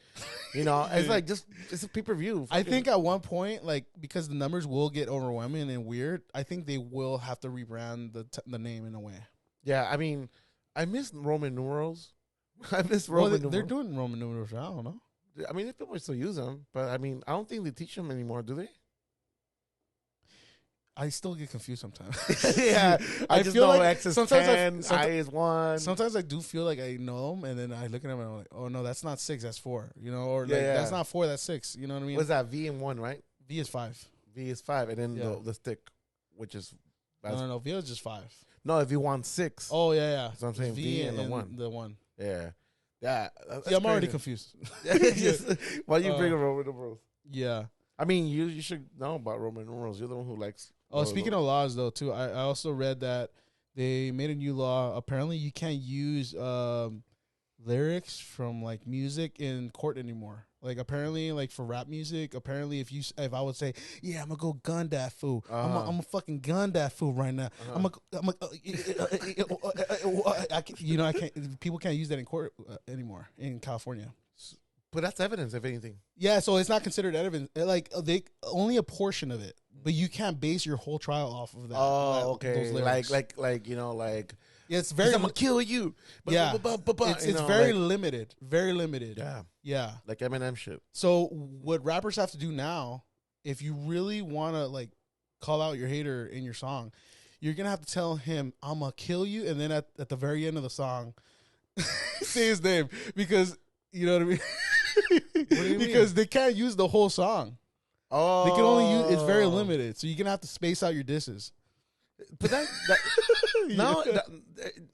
It's like it's a pay-per-view. I think at one point, like because the numbers will get overwhelming and weird, I think they will have to rebrand the name in a way. Yeah, I mean, I miss Roman numerals. I miss Well, Roman they're numerals. doing Roman numerals. I don't know. I mean, if people still use them, but I mean, I don't think they teach them anymore, do they? I still get confused sometimes. Yeah, I just feel know like X is sometimes 10, I is 1. Sometimes I do feel like I know them, and then I look at them and I'm like, oh no, that's not 6, that's 4. Or like that's not 4, that's 6. You know what I mean? What's that? V and 1, right? V is 5. V is 5, and then the stick, which is No. V is just 5. No, if you want 6. Oh yeah. So I'm saying V and the 1. The 1. Yeah. Yeah. I'm already confused. Why you bring up Roman numerals? Yeah. I mean, you should know about Roman numerals. You're the one who likes. Oh, speaking of laws, though, too, I also read that they made a new law. Apparently, you can't use lyrics from like music in court anymore. Like apparently, like for rap music, apparently if I would say, yeah, I'm gonna go gun that fool. I'm gonna fucking gun that fool right now. I can't. People can't use that in court anymore in California. But that's evidence, if anything. Yeah, so it's not considered evidence. Like they only a portion of it, but you can't base your whole trial off of that. Oh, okay. Those lyrics. Like. Yeah, it's very. I'm gonna kill you. Yeah, it's very limited. Very limited. Yeah. Like Eminem shit. So what rappers have to do now, if you really want to like call out your hater in your song, you're gonna have to tell him, "I'm gonna kill you," and then at the very end of the song, say his name because you know what I mean. Because they can't use the whole song. Oh, they can only use. It's very limited, so you're gonna have to space out your disses. But that no,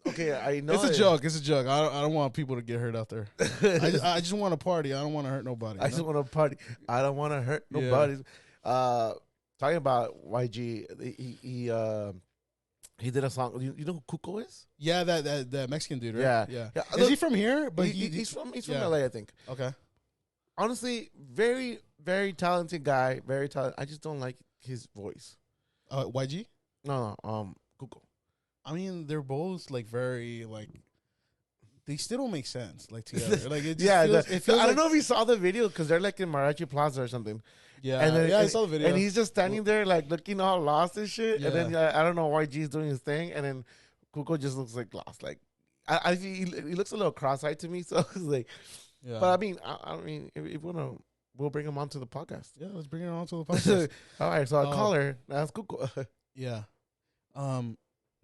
okay, I know it's a joke. It's a joke. I don't want people to get hurt out there. I just want to party. I don't want to hurt nobody. I just want to party. I don't want to hurt nobody. Talking about YG, he did a song. You know who Cuco is? Yeah, that Mexican dude, right? Yeah. Is he from here? But he's from LA, I think. Okay. Honestly, very, very talented guy. Very talented. I just don't like his voice. YG? No, Cuco. I mean, they're both like very like. They still don't make sense like together. Like it just feels I don't know if you saw the video because they're like in Mariachi Plaza or something. Yeah, and then, I saw the video. And he's just standing there like looking all lost and shit. Yeah. And then I don't know why G's doing his thing. And then Cuco just looks like lost. Like he looks a little cross-eyed to me. So it's like, yeah. But I mean, if we'll bring him onto the podcast. Yeah, let's bring him onto the podcast. All right, so I'll call her. That's Cuco. Yeah.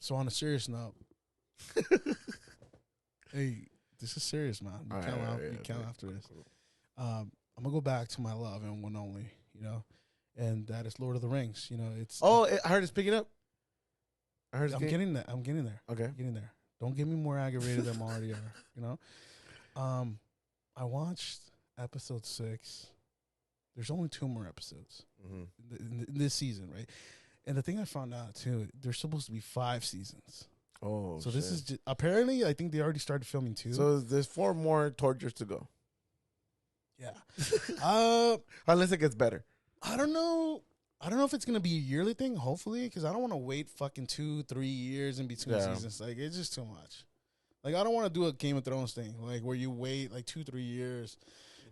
So on a serious note, hey, this is serious, man. You can't after this. I'm gonna go back to my love and one only, and that is Lord of the Rings. It's. Oh, I heard it's picking up. I'm getting there. Okay, I'm getting there. Don't get me more aggravated than I'm already are. I watched episode 6. There's only 2 more episodes in this season, right? And the thing I found out too, there's supposed to be 5 seasons. Oh, so this is just, apparently I think they already started filming 2. So there's 4 more tortures to go. Yeah. Unless it gets better. I don't know if it's gonna be a yearly thing. Hopefully, because I don't want to wait fucking 2-3 years in between seasons. Like it's just too much. Like I don't want to do a Game of Thrones thing, like where you wait like 2-3 years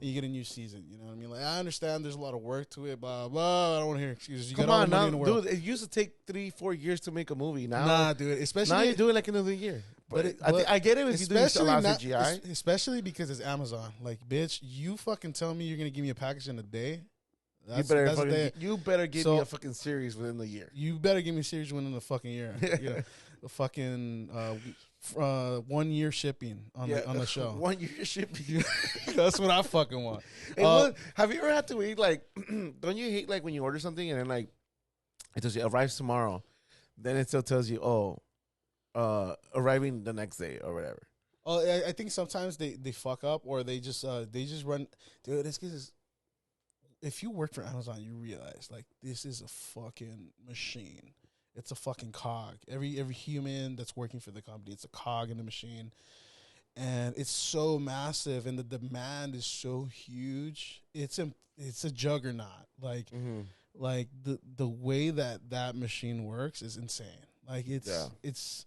and you get a new season. You know what I mean? Like I understand there's a lot of work to it, blah blah. I don't want to hear excuses. Come on now, dude. It used to take 3-4 years to make a movie. Nah, dude. Especially now you do it like another year. But I get it if you do a lot of CGI. Especially because it's Amazon. Like, bitch, you fucking tell me you're gonna give me a package in a day. You better give me a fucking series within the year. You better give me a series within the fucking year. Yeah, the fucking 1 year shipping on the show. 1 year shipping. That's what I fucking want. Have you ever had to wait? Like, don't you hate like when you order something and then like it tells you arrives tomorrow, then it still tells you arriving the next day or whatever. Oh, I think sometimes they fuck up or they just run. Dude, this is. If you work for Amazon, you realize like this is a fucking machine. It's a fucking cog. Every human that's working for the company, it's a cog in the machine. and it's so massive, and the demand is so huge. It's a juggernaut. Like the way that machine works is insane. Like it's.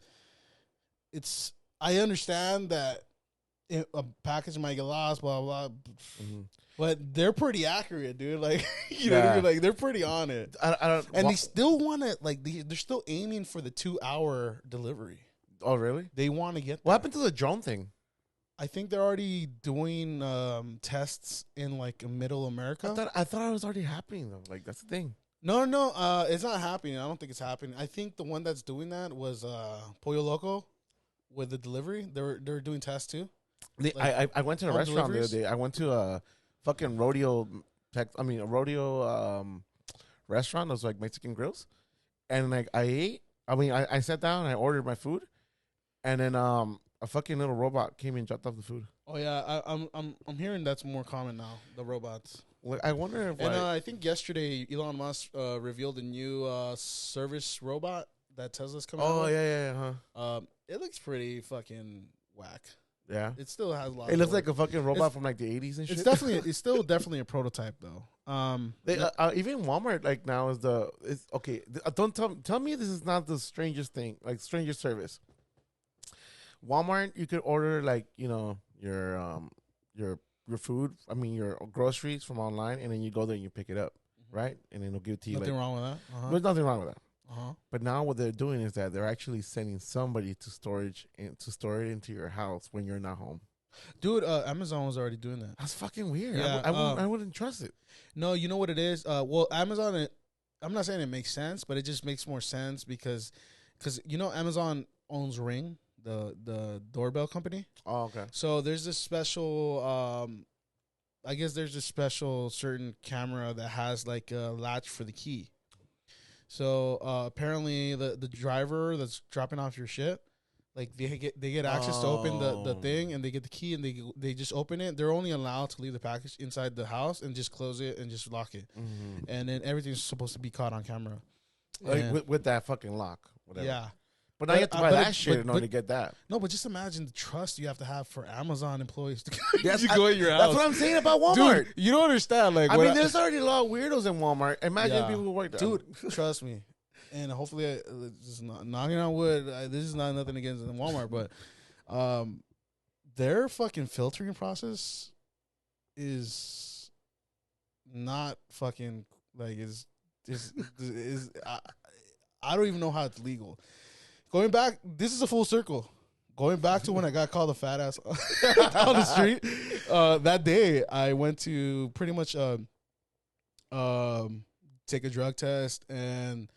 I understand that a package might get lost, blah blah. But they're pretty accurate, dude. Like you know what I mean? Like they're pretty on it. I don't. And they still want to like they're still aiming for the 2 hour delivery. Oh really? They want to get. What happened to the drone thing? I think they're already doing tests in like middle America. I thought it was already happening though. Like that's the thing. No, it's not happening. I don't think it's happening. I think the one that's doing that was Pollo Loco with the delivery. They're doing tests too. I went to a restaurant deliveries? the other day. I went to a fucking rodeo restaurant. Those like Mexican grills, and like I ate. I sat down and I ordered my food, and then a fucking little robot came and dropped off the food. Oh yeah, I'm hearing that's more common now. The robots. Like, I wonder if And I think yesterday Elon Musk revealed a new service robot that Tesla's coming out oh with. yeah. It looks pretty fucking whack. Yeah. It still has a lot. It looks like a fucking robot from like the 80s and shit. It's still definitely a prototype though. Even Walmart like now is okay. Don't tell me this is not the strangest thing, like strangest service. Walmart, you could order like your food. I mean your groceries from online, and then you go there and you pick it up, right? And then it'll give it to you. Nothing wrong with that. There's nothing wrong with that. Uh-huh. But now what they're doing is that they're actually sending somebody to storage and to store it into your house when you're not home. Dude, Amazon was already doing that. That's fucking weird. Yeah, I wouldn't trust it. No, you know what it is? Well, Amazon, I'm not saying it makes sense, but it just makes more sense because Amazon owns Ring, the doorbell company. Oh, okay. So there's this special, I guess there's this special certain camera that has like a latch for the key. So apparently the driver that's dropping off your shit, like they get access to open the thing, and they get the key, and they just open it. They're only allowed to leave the package inside the house and just close it and just lock it, and then everything's supposed to be caught on camera, like with that fucking lock. Whatever. Yeah. But now you have to buy that shit in order to get that. No, but just imagine the trust you have to have for Amazon employees to yes, go in your house. That's what I'm saying about Walmart. Dude, you don't understand. Like, there's already a lot of weirdos in Walmart. Imagine people who work there. Dude, trust me. And hopefully, just knocking on wood, this is not nothing against Walmart, but their fucking filtering process is not fucking like is I don't even know how it's legal. Going back, this is a full circle. Going back to when I got called a fat ass on the street, that day I went to pretty much take a drug test and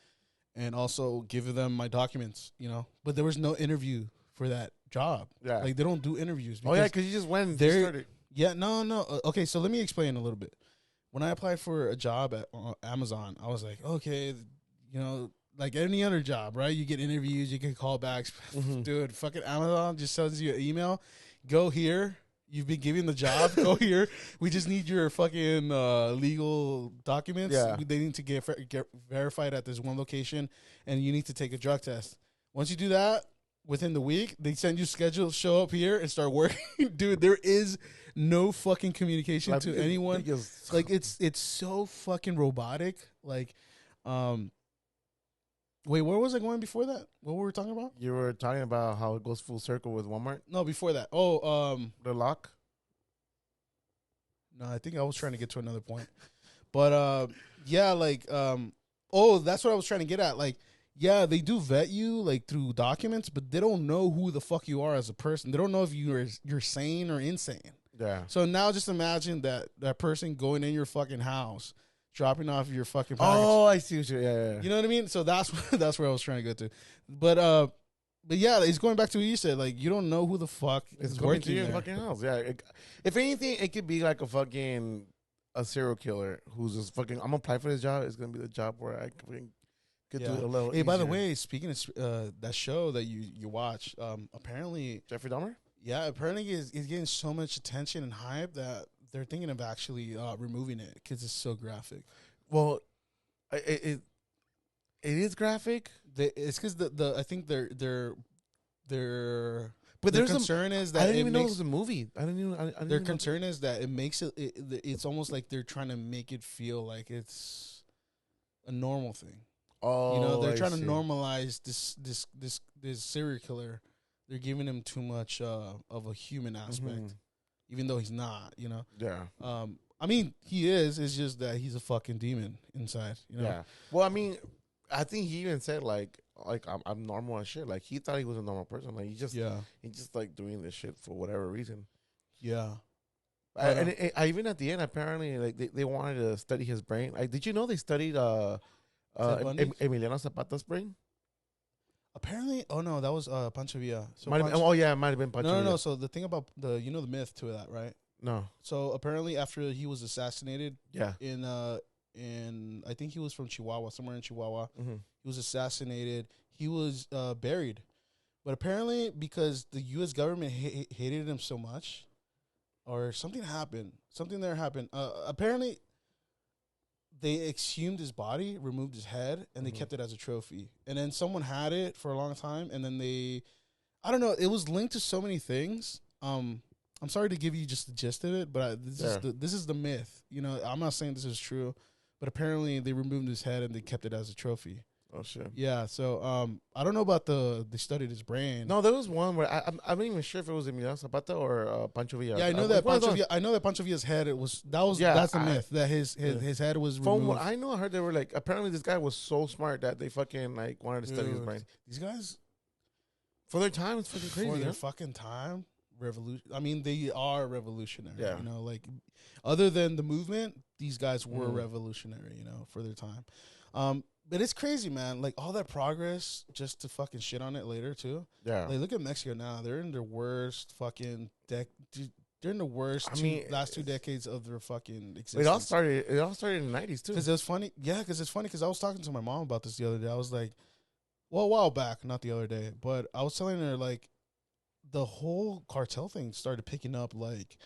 also give them my documents, But there was no interview for that job. Yeah. Like, they don't do interviews. Oh, yeah, because you just went and started. Yeah, no. Okay, so let me explain a little bit. When I applied for a job at Amazon, I was like, okay, like any other job, right? You get interviews, you get callbacks. Dude, fucking Amazon just sends you an email. Go here. You've been given the job. Go here. We just need your fucking legal documents. Yeah. They need to get verified at this one location, and you need to take a drug test. Once you do that, within the week, they send you schedule, show up here, and start working. Dude, there is no fucking communication to anyone. Like, it's so fucking robotic. Like, wait, where was I going before that? What were we talking about? You were talking about how it goes full circle with Walmart. No, before that. Oh, the lock. No, I think I was trying to get to another point. But yeah, like oh, that's what I was trying to get at. Like, yeah, they do vet you like through documents, but they don't know who the fuck you are as a person. They don't know if you're sane or insane. Yeah. So now just imagine that person going in your fucking house, dropping off your fucking package. Oh, I see what you're. Yeah. You know what I mean? So that's where I was trying to get to. But yeah, it's going back to what you said. Like, you don't know who the fuck is working to your there. fucking house. Yeah. If anything, it could be like a serial killer who's just fucking. I'm gonna apply for this job. It's gonna be the job where I could do it a little. Hey, by the way, speaking of that show that you watch, apparently Jeffrey Dahmer. Yeah, apparently he's getting so much attention and hype that they're thinking of actually removing it because it's so graphic. Well, it is graphic. It's because I think they're But their there's concern is I that didn't it even know it makes was a movie. I didn't even. I didn't their even concern is that it makes it's almost like they're trying to make it feel like it's a normal thing. You know, Oh, they're I trying to see. normalize this serial killer. They're giving him too much of a human aspect, Mhm. even though he's not. You know, Yeah. I mean, he is. It's just that he's a fucking demon inside. You know. Yeah. Well, I mean, I think he even said like I'm normal and shit. Like he thought he was a normal person. Like Yeah. he just like doing this shit for whatever reason. Yeah. I even at the end apparently like they wanted to study his brain. Like, did you know they studied Ted Bundy? Emiliano Zapata's brain? Apparently, oh no, that was Pancho Villa. So Might have been, oh yeah, it might have been Pancho no. Villa. So the thing about the myth to that, right? No. So apparently, after he was assassinated Yeah. in I think he was from Chihuahua, somewhere in Chihuahua. Mm-hmm. He was assassinated. He was buried, but apparently because the U.S. government hated him so much, or something happened. Something there happened. Apparently, they exhumed his body, removed his head, and they kept it as a trophy. And then someone had it for a long time, and then I don't know. It was linked to so many things. I'm sorry to give you just the gist of it, but this is the myth. You know, I'm not saying this is true, but apparently they removed his head and they kept it as a trophy. Oh shit. Yeah. So I don't know about they studied his brain. No, there was one where I'm not even sure if it was Emiliano Zapata or Pancho Villa. Yeah, I know that Pancho Villa. I know that Pancho Villa's head. That's the myth that his head was removed. From what I know, I heard they were like apparently this guy was so smart that they fucking like wanted to study his brain. These guys For their time, it's fucking crazy. For their fucking time, revolution. I mean, they are revolutionary. Yeah. You know, like other than the movement, these guys were revolutionary. You know, for their time. But it's crazy, man. Like all that progress just to fucking shit on it later too. Yeah. Like look at Mexico now. They're in their worst fucking they're in the worst last 2 decades of their fucking existence. It all started in the 90s too. Because it was funny. Yeah, because it's funny because I was talking to my mom about this the other day. I was like, well, a while back, not the other day, but I was telling her like the whole cartel thing started picking up like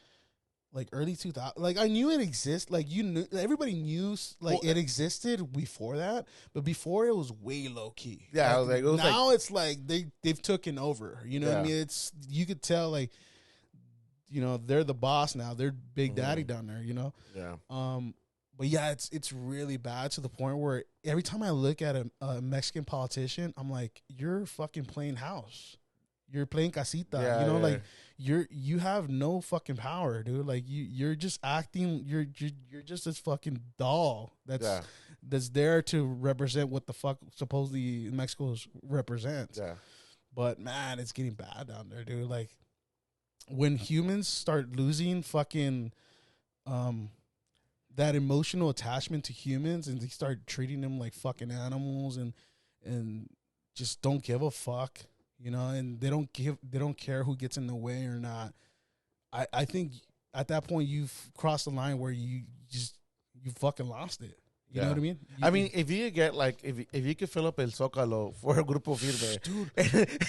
early 2000. Like I knew it exists. Like you knew, everybody knew like it existed before that, but before it was way low key. Yeah, like, I was like, it was now it's like they've taken over. You know what I mean? It's you could tell like, you know, they're the boss now. They're Big Daddy down there. You know. Yeah. But yeah, it's really bad to the point where every time I look at a Mexican politician, I'm like, you're fucking playing house. You're playing casita. Yeah, you know, like you have no fucking power, dude. Like you're just acting. You're just this fucking doll that's there to represent what the fuck supposedly Mexico represents. Yeah. But man, it's getting bad down there, dude. Like when humans start losing fucking that emotional attachment to humans and they start treating them like fucking animals and just don't give a fuck, you know, and they don't care who gets in the way or not. I think at that point you've crossed the line where you fucking lost it. You know what I mean? I mean, if you get like, if you could fill up El Zócalo for a Grupo Firme, dude,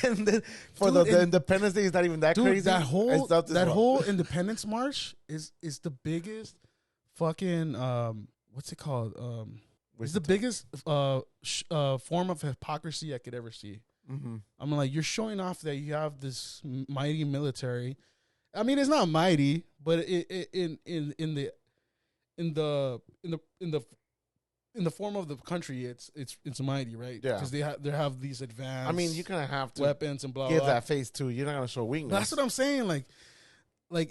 and then for the Independence Day is not even that crazy. That whole Independence March is the biggest fucking what's it called? It's the biggest form of hypocrisy I could ever see. Mm-hmm. I'm like, you're showing off that you have this mighty military. I mean, it's not mighty, but in the form of the country, it's mighty, right? Yeah, because they have these advanced. I mean, you kind of have to weapons and blah give blah. that face too. You're not gonna show weakness. That's what I'm saying. Like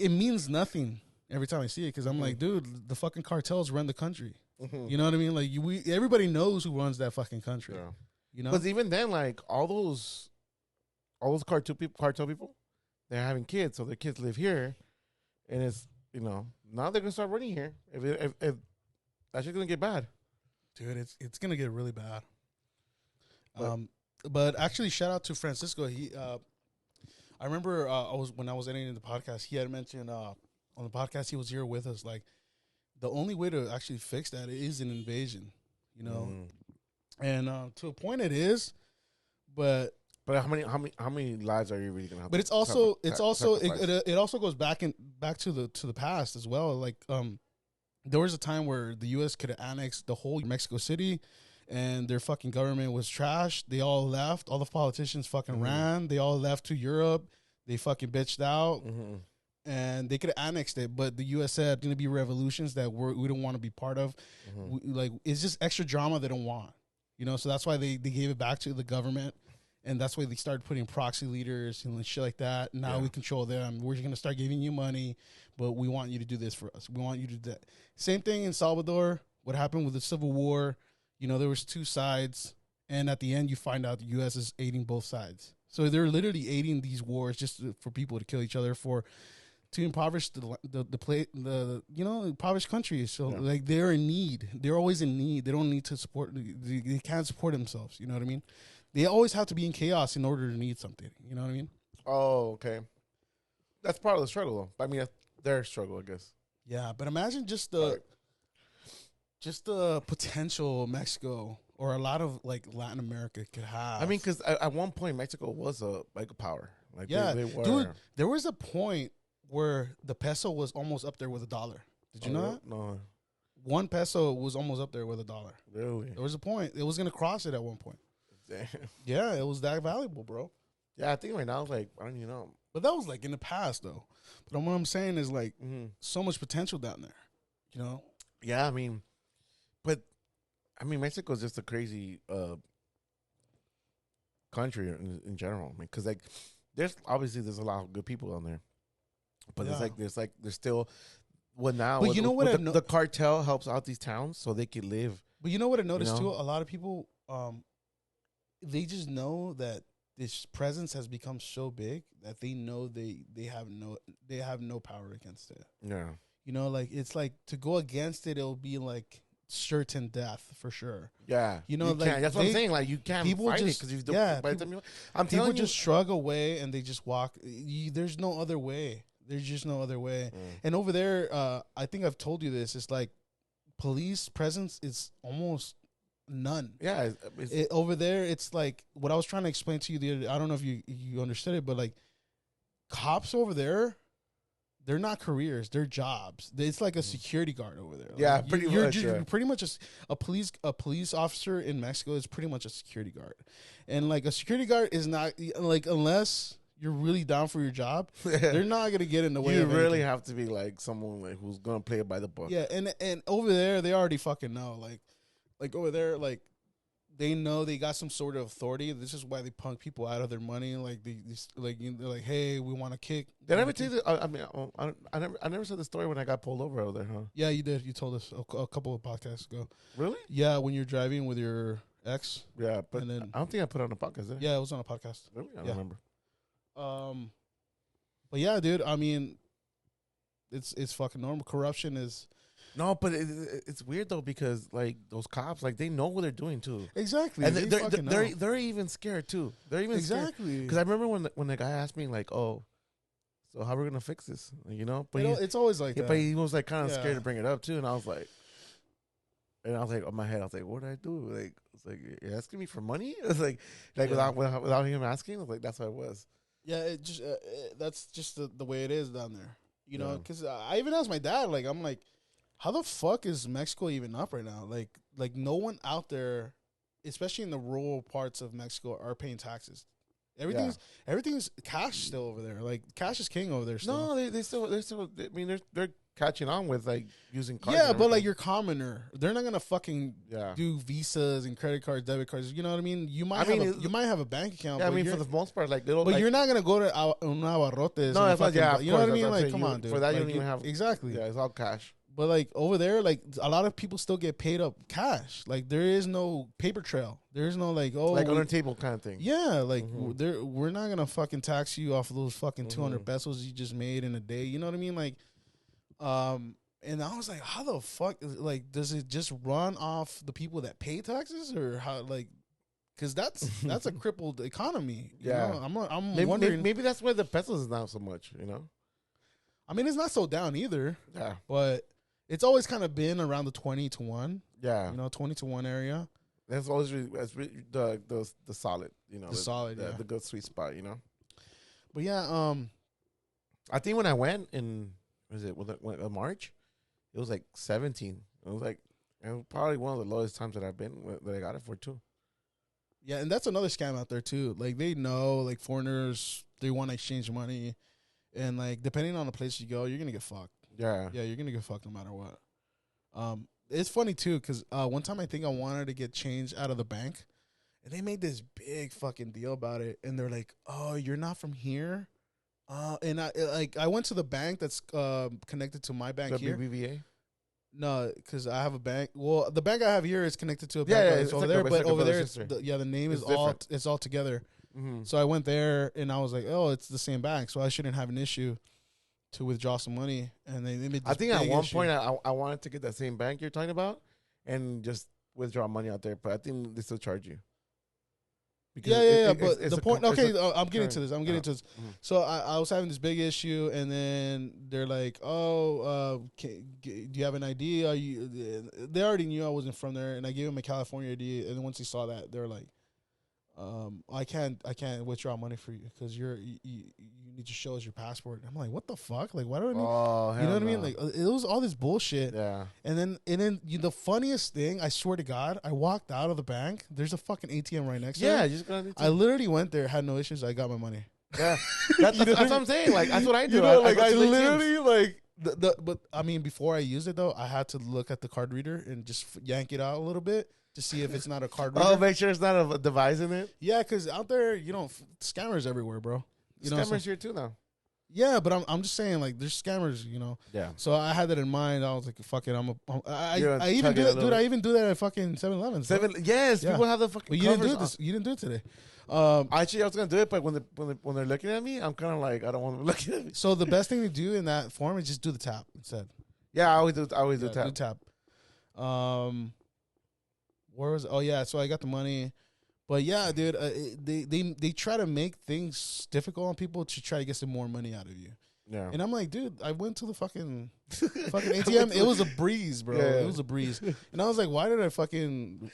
it means nothing every time I see it because I'm like, dude, the fucking cartels run the country. You know what I mean? Like everybody knows who runs that fucking country. Yeah. You know, because even then, like all those cartel people, they're having kids, so their kids live here, and it's now they're gonna start running here. If that shit's gonna get bad. Dude, it's gonna get really bad. But actually, shout out to Francisco. He, I remember when I was editing the podcast, he had mentioned on the podcast he was here with us. Like, the only way to actually fix that is an invasion, you know, and to a point it is, but how many lives are you really gonna have? But it also goes back to the past as well. Like, there was a time where the U.S. could have annexed the whole Mexico City, and their fucking government was trash. They all left. All the politicians fucking ran. They all left to Europe. They fucking bitched out, Mm-hmm. and they could have annexed it, but the U.S. said going to be revolutions that we don't want to be part of. Mm-hmm. Like, it's just extra drama they don't want, so that's why they gave it back to the government, and that's why they started putting proxy leaders and shit like that. Now we control them. We're going to start giving you money, but we want you to do this for us. We want you to do that. Same thing in Salvador. What happened with the Civil War? There was two sides, and at the end, you find out the U.S. is aiding both sides. So they're literally aiding these wars just for people to kill each other, to impoverish the impoverished countries. So like, they're in need. They're always in need. They don't need to support. They can't support themselves. You know what I mean? They always have to be in chaos in order to need something. You know what I mean? Oh, okay. That's part of the struggle, though. I mean, that's their struggle, I guess. Yeah, but imagine just the potential Mexico or a lot of like Latin America could have. I mean, because at one point Mexico was a power. Like, they were. Dude, there was a point where the peso was almost up there with $1. Did you know that? No. 1 peso was almost up there with $1. Really? There was a point. It was going to cross it at one point. Damn. Yeah, it was that valuable, bro. Yeah, I think right now, like, I don't even know. But that was like in the past, though. But what I'm saying is, like, so much potential down there, Yeah, I mean, but Mexico is just a crazy country in general. I mean, because like, there's a lot of good people down there, but there's still now. But the cartel helps out these towns so they can live. But you know what I noticed too? A lot of people, they just know that this presence has become so big that they know they have no power against it. Yeah. Like, it's like to go against it, it'll be like certain death for sure. Yeah. Like, that's what I'm saying. Like, you can't fight it because people just shrug away and they just walk. There's no other way. There's just no other way. And over there, I think I've told you this. It's like police presence is almost none. Yeah. Over there, it's like what I was trying to explain to you the other day. I don't know if you understood it, but like, cops over there, they're not careers; they're jobs. It's like a security guard over there. Yeah, like, pretty you're much. pretty much a police officer in Mexico is pretty much a security guard, and like a security guard is not like, unless you're really down for your job, they're not gonna get in the way. You of really anything. have to be like someone like who's gonna play it by the book. Yeah, and over there, they already fucking know. Like over there, like, they know they got some sort of authority. This is why they punk people out of their money. Like, they're like, hey, we want to kick. Did I ever tell you? I never said the story when I got pulled over there, huh? Yeah, you did. You told us a couple of podcasts ago. Really? Yeah, when you're driving with your ex. Yeah, but then, I don't think I put it on a podcast. Yeah, it was on a podcast. Really? I don't remember. But yeah, dude. I mean, it's fucking normal. Corruption is. No, but it's weird though, because like those cops, like, they know what they're doing too. Exactly, and they're even scared too. They're even exactly because I remember when the guy asked me like, "Oh, so how we're gonna fix this?" But it's always like that. But he was like kind of scared to bring it up too, and I was like, on my head, I was like, "What did I do?" Like, it's like, you're asking me for money? It was like without him asking, I was like, that's what it was. Yeah, it just that's just the way it is down there. Because I even asked my dad, like, I'm like, how the fuck is Mexico even up right now? Like no one out there, especially in the rural parts of Mexico, are paying taxes. Everything's cash still over there. Like, cash is king over there still. No, they're still. I mean, they're catching on with like using cards. Yeah, but like, you're commoner. They're not gonna fucking Yeah. do visas and credit cards, debit cards. You know what I mean? You might have a bank account. Yeah, I mean, for the most part, like, they don't. But you're not gonna go to un abarrotes. No, that's fucking, you know what I mean? Like, come on, dude. For that, like, you don't even have exactly. Yeah, it's all cash. But like, over there, like, a lot of people still get paid up cash. Like, there is no paper trail. There is no like, oh, like under table kind of thing. Yeah, like, we're not gonna fucking tax you off of those fucking 200 pesos you just made in a day. You know what I mean? Like, and I was like, how the fuck? Like, does it just run off the people that pay taxes, or how? Like, because that's a crippled economy. You know? I'm wondering. Maybe that's why the pesos is not so much. I mean, it's not so down either. Yeah, but it's always kind of been around the 20-1. Yeah, 20-1 area. That's always the solid. The solid. The good sweet spot. But yeah, I think when I went in, March, it was like 17. It was probably one of the lowest times that I got it for too. Yeah, and that's another scam out there too. Like they know, like foreigners, they want to exchange money, and like depending on the place you go, you're gonna get fucked. Yeah. Yeah, you're gonna get fucked no matter what. It's funny too because one time I think I wanted to get change out of the bank, and they made this big fucking deal about it, and they're like, "Oh, you're not from here." And I went to the bank that's connected to my bank The here. BBVA. No, because I have a bank. Well, the bank I have here is connected to a Yeah, bank yeah, that's it's over like there, it's but like a over brother there, sister. the name It's is all different. it's all together. Mm-hmm. So I went there and I was like, oh, it's the same bank, so I shouldn't have an issue to withdraw some money. And they made this I think at big one issue. point I wanted to get that same bank you're talking about and just withdraw money out there, but I think they still charge you. Because Yeah. it's But the point, okay, I'm getting to this. Mhm. So I was having this big issue, and then they're like, "Oh, do you have an ID? Are you?" They already knew I wasn't from there, and I gave them a California ID. And then once they saw that, they're like, I can't withdraw money for you because you need to show us your passport." I'm like, what the fuck? Like, why do I need? Oh, You know what I hell mean? no. Like, it was all this bullshit. Yeah. And then the funniest thing, I swear to God, I walked out of the bank. There's a fucking ATM right next to Yeah, it. you just gotta. I literally went there, had no issues. I got my money. Yeah, that's what I'm saying. Like that's what I do. You know, like go I to ATMs. literally like but I mean, before I used it though, I had to look at the card reader and just yank it out a little bit to see if it's not a card reader. Oh, make sure it's not a device in it. Yeah, because out there, scammers everywhere, bro. Scammers here too now. Yeah, but I'm just saying, like, there's scammers, Yeah. So I had that in mind. I was like, fuck it, I even Chug do it a that, little dude. I bit. even do that at fucking 7-Eleven. Yes, Yeah. people have the fucking. But you didn't do covers this. You didn't do it today. Actually, I was gonna do it, but when they're looking at me, I'm kind of like I don't want them looking at me. So the best thing to do in that form is just do the tap instead. Yeah, I always do. Yeah, tap. do tap. Where was? Oh yeah, so I got the money, but yeah, dude, they try to make things difficult on people to try to get some more money out of you. Yeah. And I'm like, dude, I went to the fucking ATM. It was a breeze, bro. Yeah. It was a breeze. And I was like, why did I fucking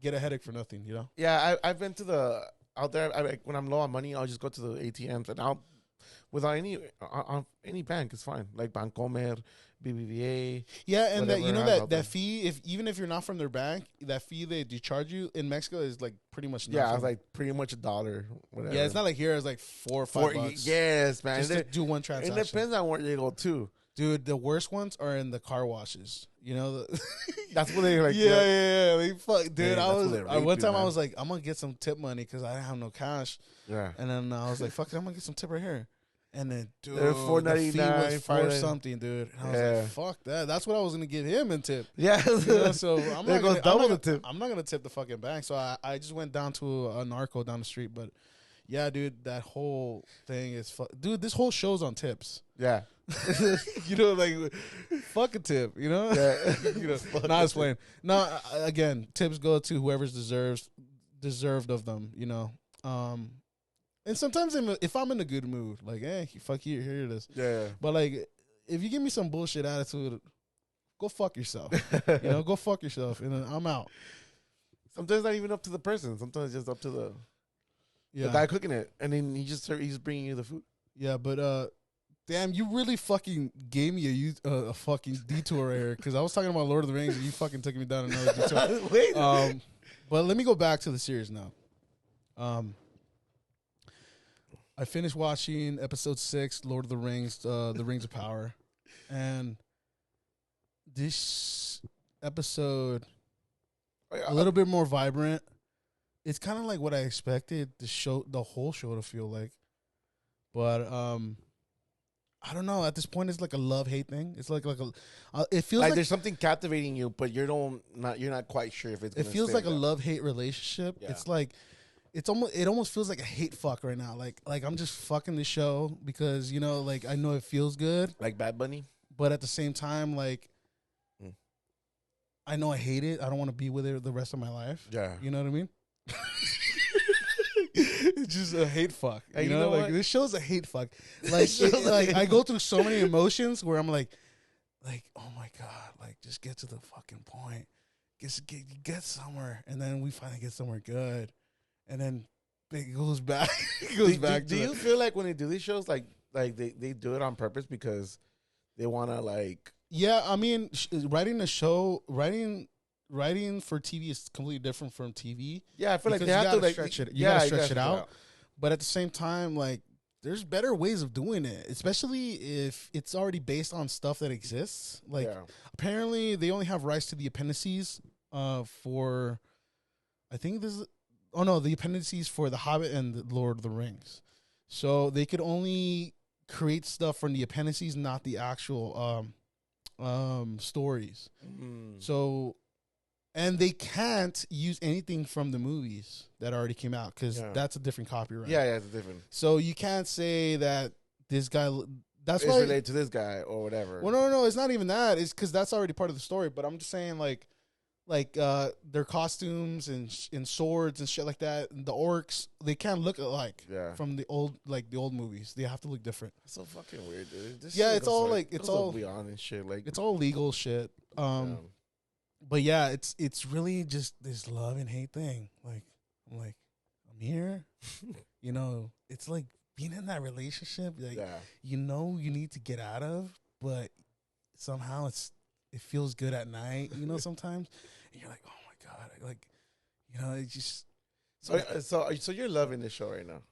get a headache for nothing? You know? Yeah, I've been to the out there. When I'm low on money, I'll just go to the ATMs and I'll without any bank, it's fine. Like Bancomer, BBVA. Yeah, and that whatever has out there. that fee, even if you're not from their bank, that fee they charge you in Mexico is like pretty much nothing. Yeah, it's like pretty much $1. Whatever. Yeah, it's not like here. It's like $4 or $5. Yes, man. Just to do one transaction. It depends on where you go too. Dude, the worst ones are in the car washes. That's what they like. Yeah. They fuck, dude. Yeah, that's what they rape One you, time I man. was like, I'm gonna get some tip money because I didn't have no cash. Yeah. And then I was like, fuck it, I'm gonna get some tip right here. And then, dude, They're the fee $4.99, was $4 something, dude. And I was Yeah. like, fuck that. That's what I was gonna give him in tip. Yeah. So I'm There not goes gonna, double I'm the not, tip. I'm not gonna tip the fucking bank. So I just went down to a narco down the street. But yeah, dude, that whole thing is dude. This whole show's on tips. Yeah. Like fuck a tip. Yeah. Not explain. No, again, tips go to whoever's deserved of them. And sometimes if I'm in a good mood, like, hey, fuck you, here it is. Yeah. But like, if you give me some bullshit attitude, go fuck yourself. Go fuck yourself, and then I'm out. Sometimes not even up to the person. Sometimes it's just up to the guy cooking it, and then he's bringing you the food. Yeah, but damn, you really fucking gave me a fucking detour right here because I was talking about Lord of the Rings and you fucking took me down another detour. Wait. But let me go back to the series now. I finished watching episode 6, Lord of the Rings, The Rings of Power, and this episode a little bit more vibrant. It's kind of like what I expected the whole show to feel like, but I don't know. At this point, it's like a love-hate thing. It's like it feels like there's something captivating you, but you're not quite sure if it's. It feels like a love-hate relationship. Yeah. It's like it almost feels like a hate fuck right now. Like I'm just fucking the show because like I know it feels good, like Bad Bunny, but at the same time, like I know I hate it. I don't want to be with it the rest of my life. Yeah, you know what I mean. It's just a hate fuck. You know like this show's a hate fuck. Like, I go through so many emotions where I'm like, oh my god, like just get to the fucking point. Get somewhere, and then we finally get somewhere good, and then it goes back. Do you feel like when they do these shows, like they do it on purpose because they want to like? Yeah, I mean, writing writing for TV is completely different from TV. Yeah, I feel like Because they you have to gotta like stretch it. You yeah, gotta you gotta stretch it out. But at the same time, like there's better ways of doing it, especially if it's already based on stuff that exists. Like Yeah. apparently they only have rights to the appendices for I think this is oh no, the appendices for The Hobbit and The Lord of the Rings. So they could only create stuff from the appendices, not the actual stories. So and they can't use anything from the movies that already came out because that's a different copyright. Yeah, it's different. So you can't say that this guy. That's It's why related to this guy or whatever. Well, no, it's not even that. It's because that's already part of the story. But I'm just saying, like their costumes and swords and shit like that. And the orcs, they can't look alike. From the old movies, they have to look different. It's so fucking weird, dude. This it's all like it's all beyond and shit. Like it's all legal shit. But yeah, it's really just this love and hate thing. Like I'm here. You know, it's like being in that relationship. Like you know you need to get out of, but somehow it feels good at night. You know, sometimes and you're like, oh my god, like you know, it just. So you're loving the show right now.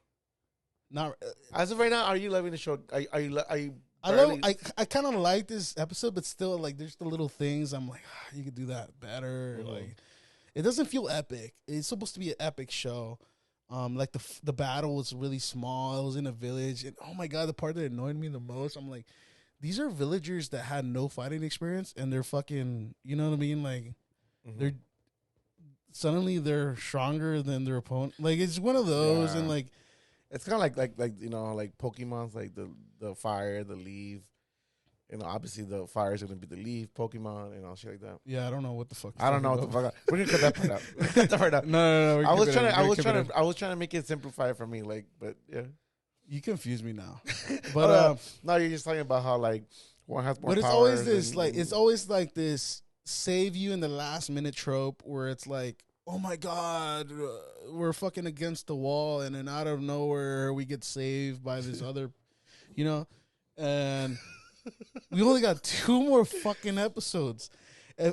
Not as of right now. Are you loving the show? Are you? I kind of like this episode, but still, like, there's the little things. I'm like, you could do that better. Mm-hmm. Like, it doesn't feel epic. It's supposed to be an epic show. Like the battle was really small. It was in a village, and oh my god, the part that annoyed me the most, I'm like, these are villagers that had no fighting experience, and they're fucking, you know what I mean? Like, they're suddenly they're stronger than their opponent. Like, it's one of those, and like. It's kind of like you know, like Pokemon's like the fire, the leaf. You know, obviously the fire is going to be the leaf Pokemon and all shit like that. Yeah, I don't know what the fuck. I don't know what the fuck. We're gonna cut that part out. Cut that part out. No. I was trying to make it simplified for me, like, but yeah. You confuse me now. But no, you're just talking about how like one has more. But it's always this it's always like this save you in the last minute trope where it's like, oh my god, we're fucking against the wall, and then out of nowhere we get saved by this other, you know, and we only got 2 more fucking episodes.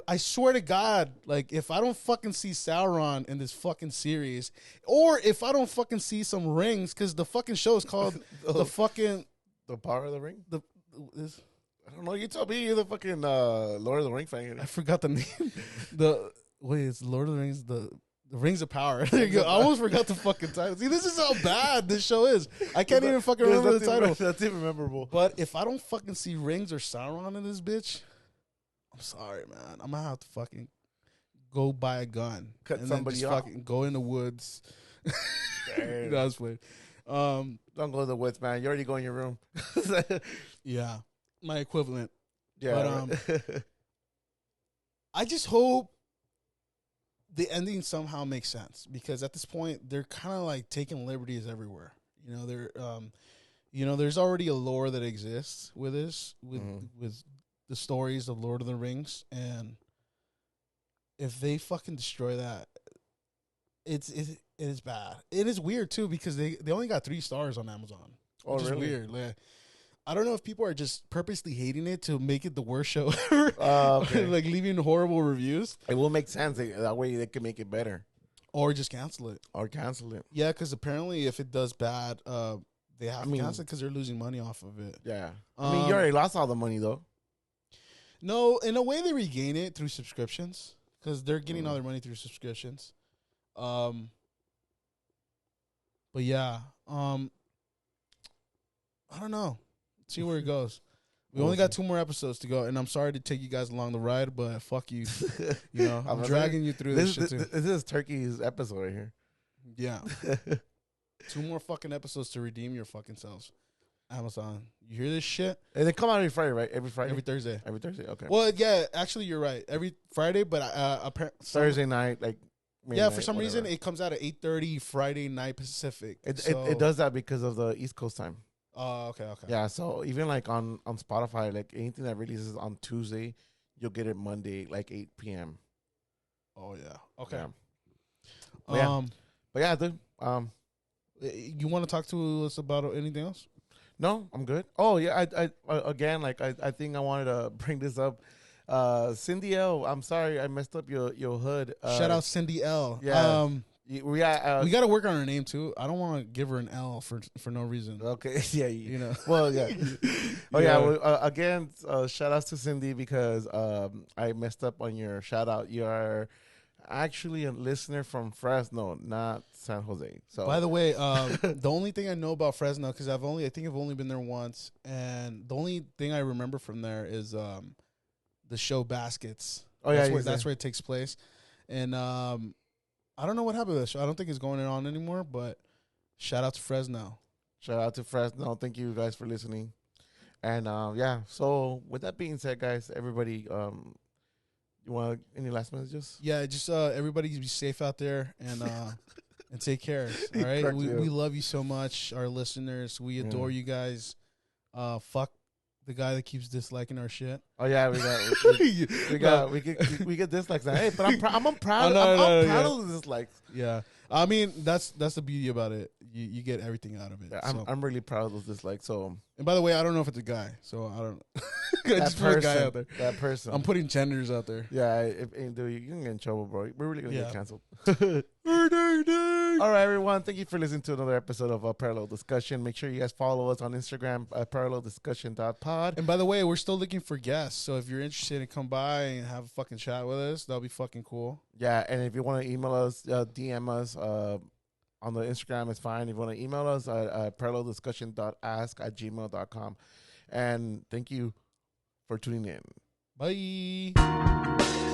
I swear to God, like, if I don't fucking see Sauron in this fucking series, or if I don't fucking see some rings, because the fucking show is called the Power of the Ring. I don't know. You told me you're the fucking Lord of the Ring fan. I forgot the name. Wait, it's Lord of the Rings, the Rings of Power. There you go. I almost forgot the fucking title. See, this is how bad this show is. I can't even fucking remember the title. That's even memorable. But if I don't fucking see rings or Sauron in this bitch, I'm sorry, man. I'm gonna have to fucking go buy a gun. Cut and somebody then just off. fucking go in the woods. That's weird. Don't go to the woods, man. You already go in your room. Yeah. My equivalent. Yeah. But I just hope the ending somehow makes sense, because at this point they're kind of like taking liberties everywhere. You know, they're there's already a lore that exists with this, with the stories of Lord of the Rings, and if they fucking destroy that, it is bad. It is weird too, because they only got 3 stars on Amazon. Oh, which really? is weird. Like, I don't know if people are just purposely hating it to make it the worst show ever. Okay. Like leaving horrible reviews. It will make sense. That way they can make it better. Or just cancel it. Yeah, because apparently if it does bad, they have to cancel it because they're losing money off of it. Yeah. I mean, you already lost all the money, though. No, in a way they regain it through subscriptions, because they're getting all their money through subscriptions. But yeah. I don't know. See where it goes. We only got 2 more episodes to go, and I'm sorry to take you guys along the ride, but fuck you. You know, I'm dragging you through this shit too. This is Turkey's episode right here. Yeah. 2 more fucking episodes to redeem your fucking selves. Amazon. You hear this shit? And they come out every Friday, right? Every Friday? Every Thursday. Every Thursday, okay. Well, yeah, actually, you're right. Every Friday, but Thursday night, like... Yeah, for some reason, it comes out at 8:30 Friday night Pacific. It does that because of the East Coast time. Oh, okay. Yeah, so even like on Spotify, like anything that releases on Tuesday, you'll get it Monday, like 8 p.m. Oh, yeah. Okay. Yeah. But yeah, dude. You want to talk to us about anything else? No, I'm good. Oh, yeah, I again, like, I think I wanted to bring this up. Cindy L, I'm sorry I messed up your hood. Shout out Cindy L. Yeah. We got to work on her name too. I don't want to give her an L for no reason. Okay. Yeah. You know. Well, yeah. Oh yeah. Well, again, shout outs to Cindy because I messed up on your shout out. You are actually a listener from Fresno, not San Jose. So, by the way, the only thing I know about Fresno, because I think I've only been there once, and the only thing I remember from there is the show Baskets. Oh that's yeah, that's where it takes place, and I don't know what happened to the show. I don't think it's going on anymore. But shout out to Fresno. Shout out to Fresno. Thank you guys for listening. And yeah. So with that being said, guys, everybody, you want any last messages? Yeah, just everybody be safe out there and take care. All right, we love you so much, our listeners. We adore you guys. Fuck the guy that keeps disliking our shit. Oh yeah, we get dislikes now. Hey, but I'm proud. I'm proud of the dislikes. Yeah, I mean that's the beauty about it. You get everything out of it. Yeah, I'm really proud of those dislikes. So, and by the way, I don't know if it's a guy, so I don't. I just put a guy out there. That person. I'm putting genders out there. Yeah, dude, you can get in trouble, bro. We're really gonna get canceled. All right, everyone. Thank you for listening to another episode of Parallel Discussion. Make sure you guys follow us on Instagram at aparalleldiscussion.pod. And by the way, we're still looking for guests. So if you're interested in come by and have a fucking chat with us, that'll be fucking cool. Yeah, and if you want to email us, DM us on the Instagram, it's fine. If you want to email us at aparalleldiscussion.ask at gmail.com. And thank you for tuning in. Bye.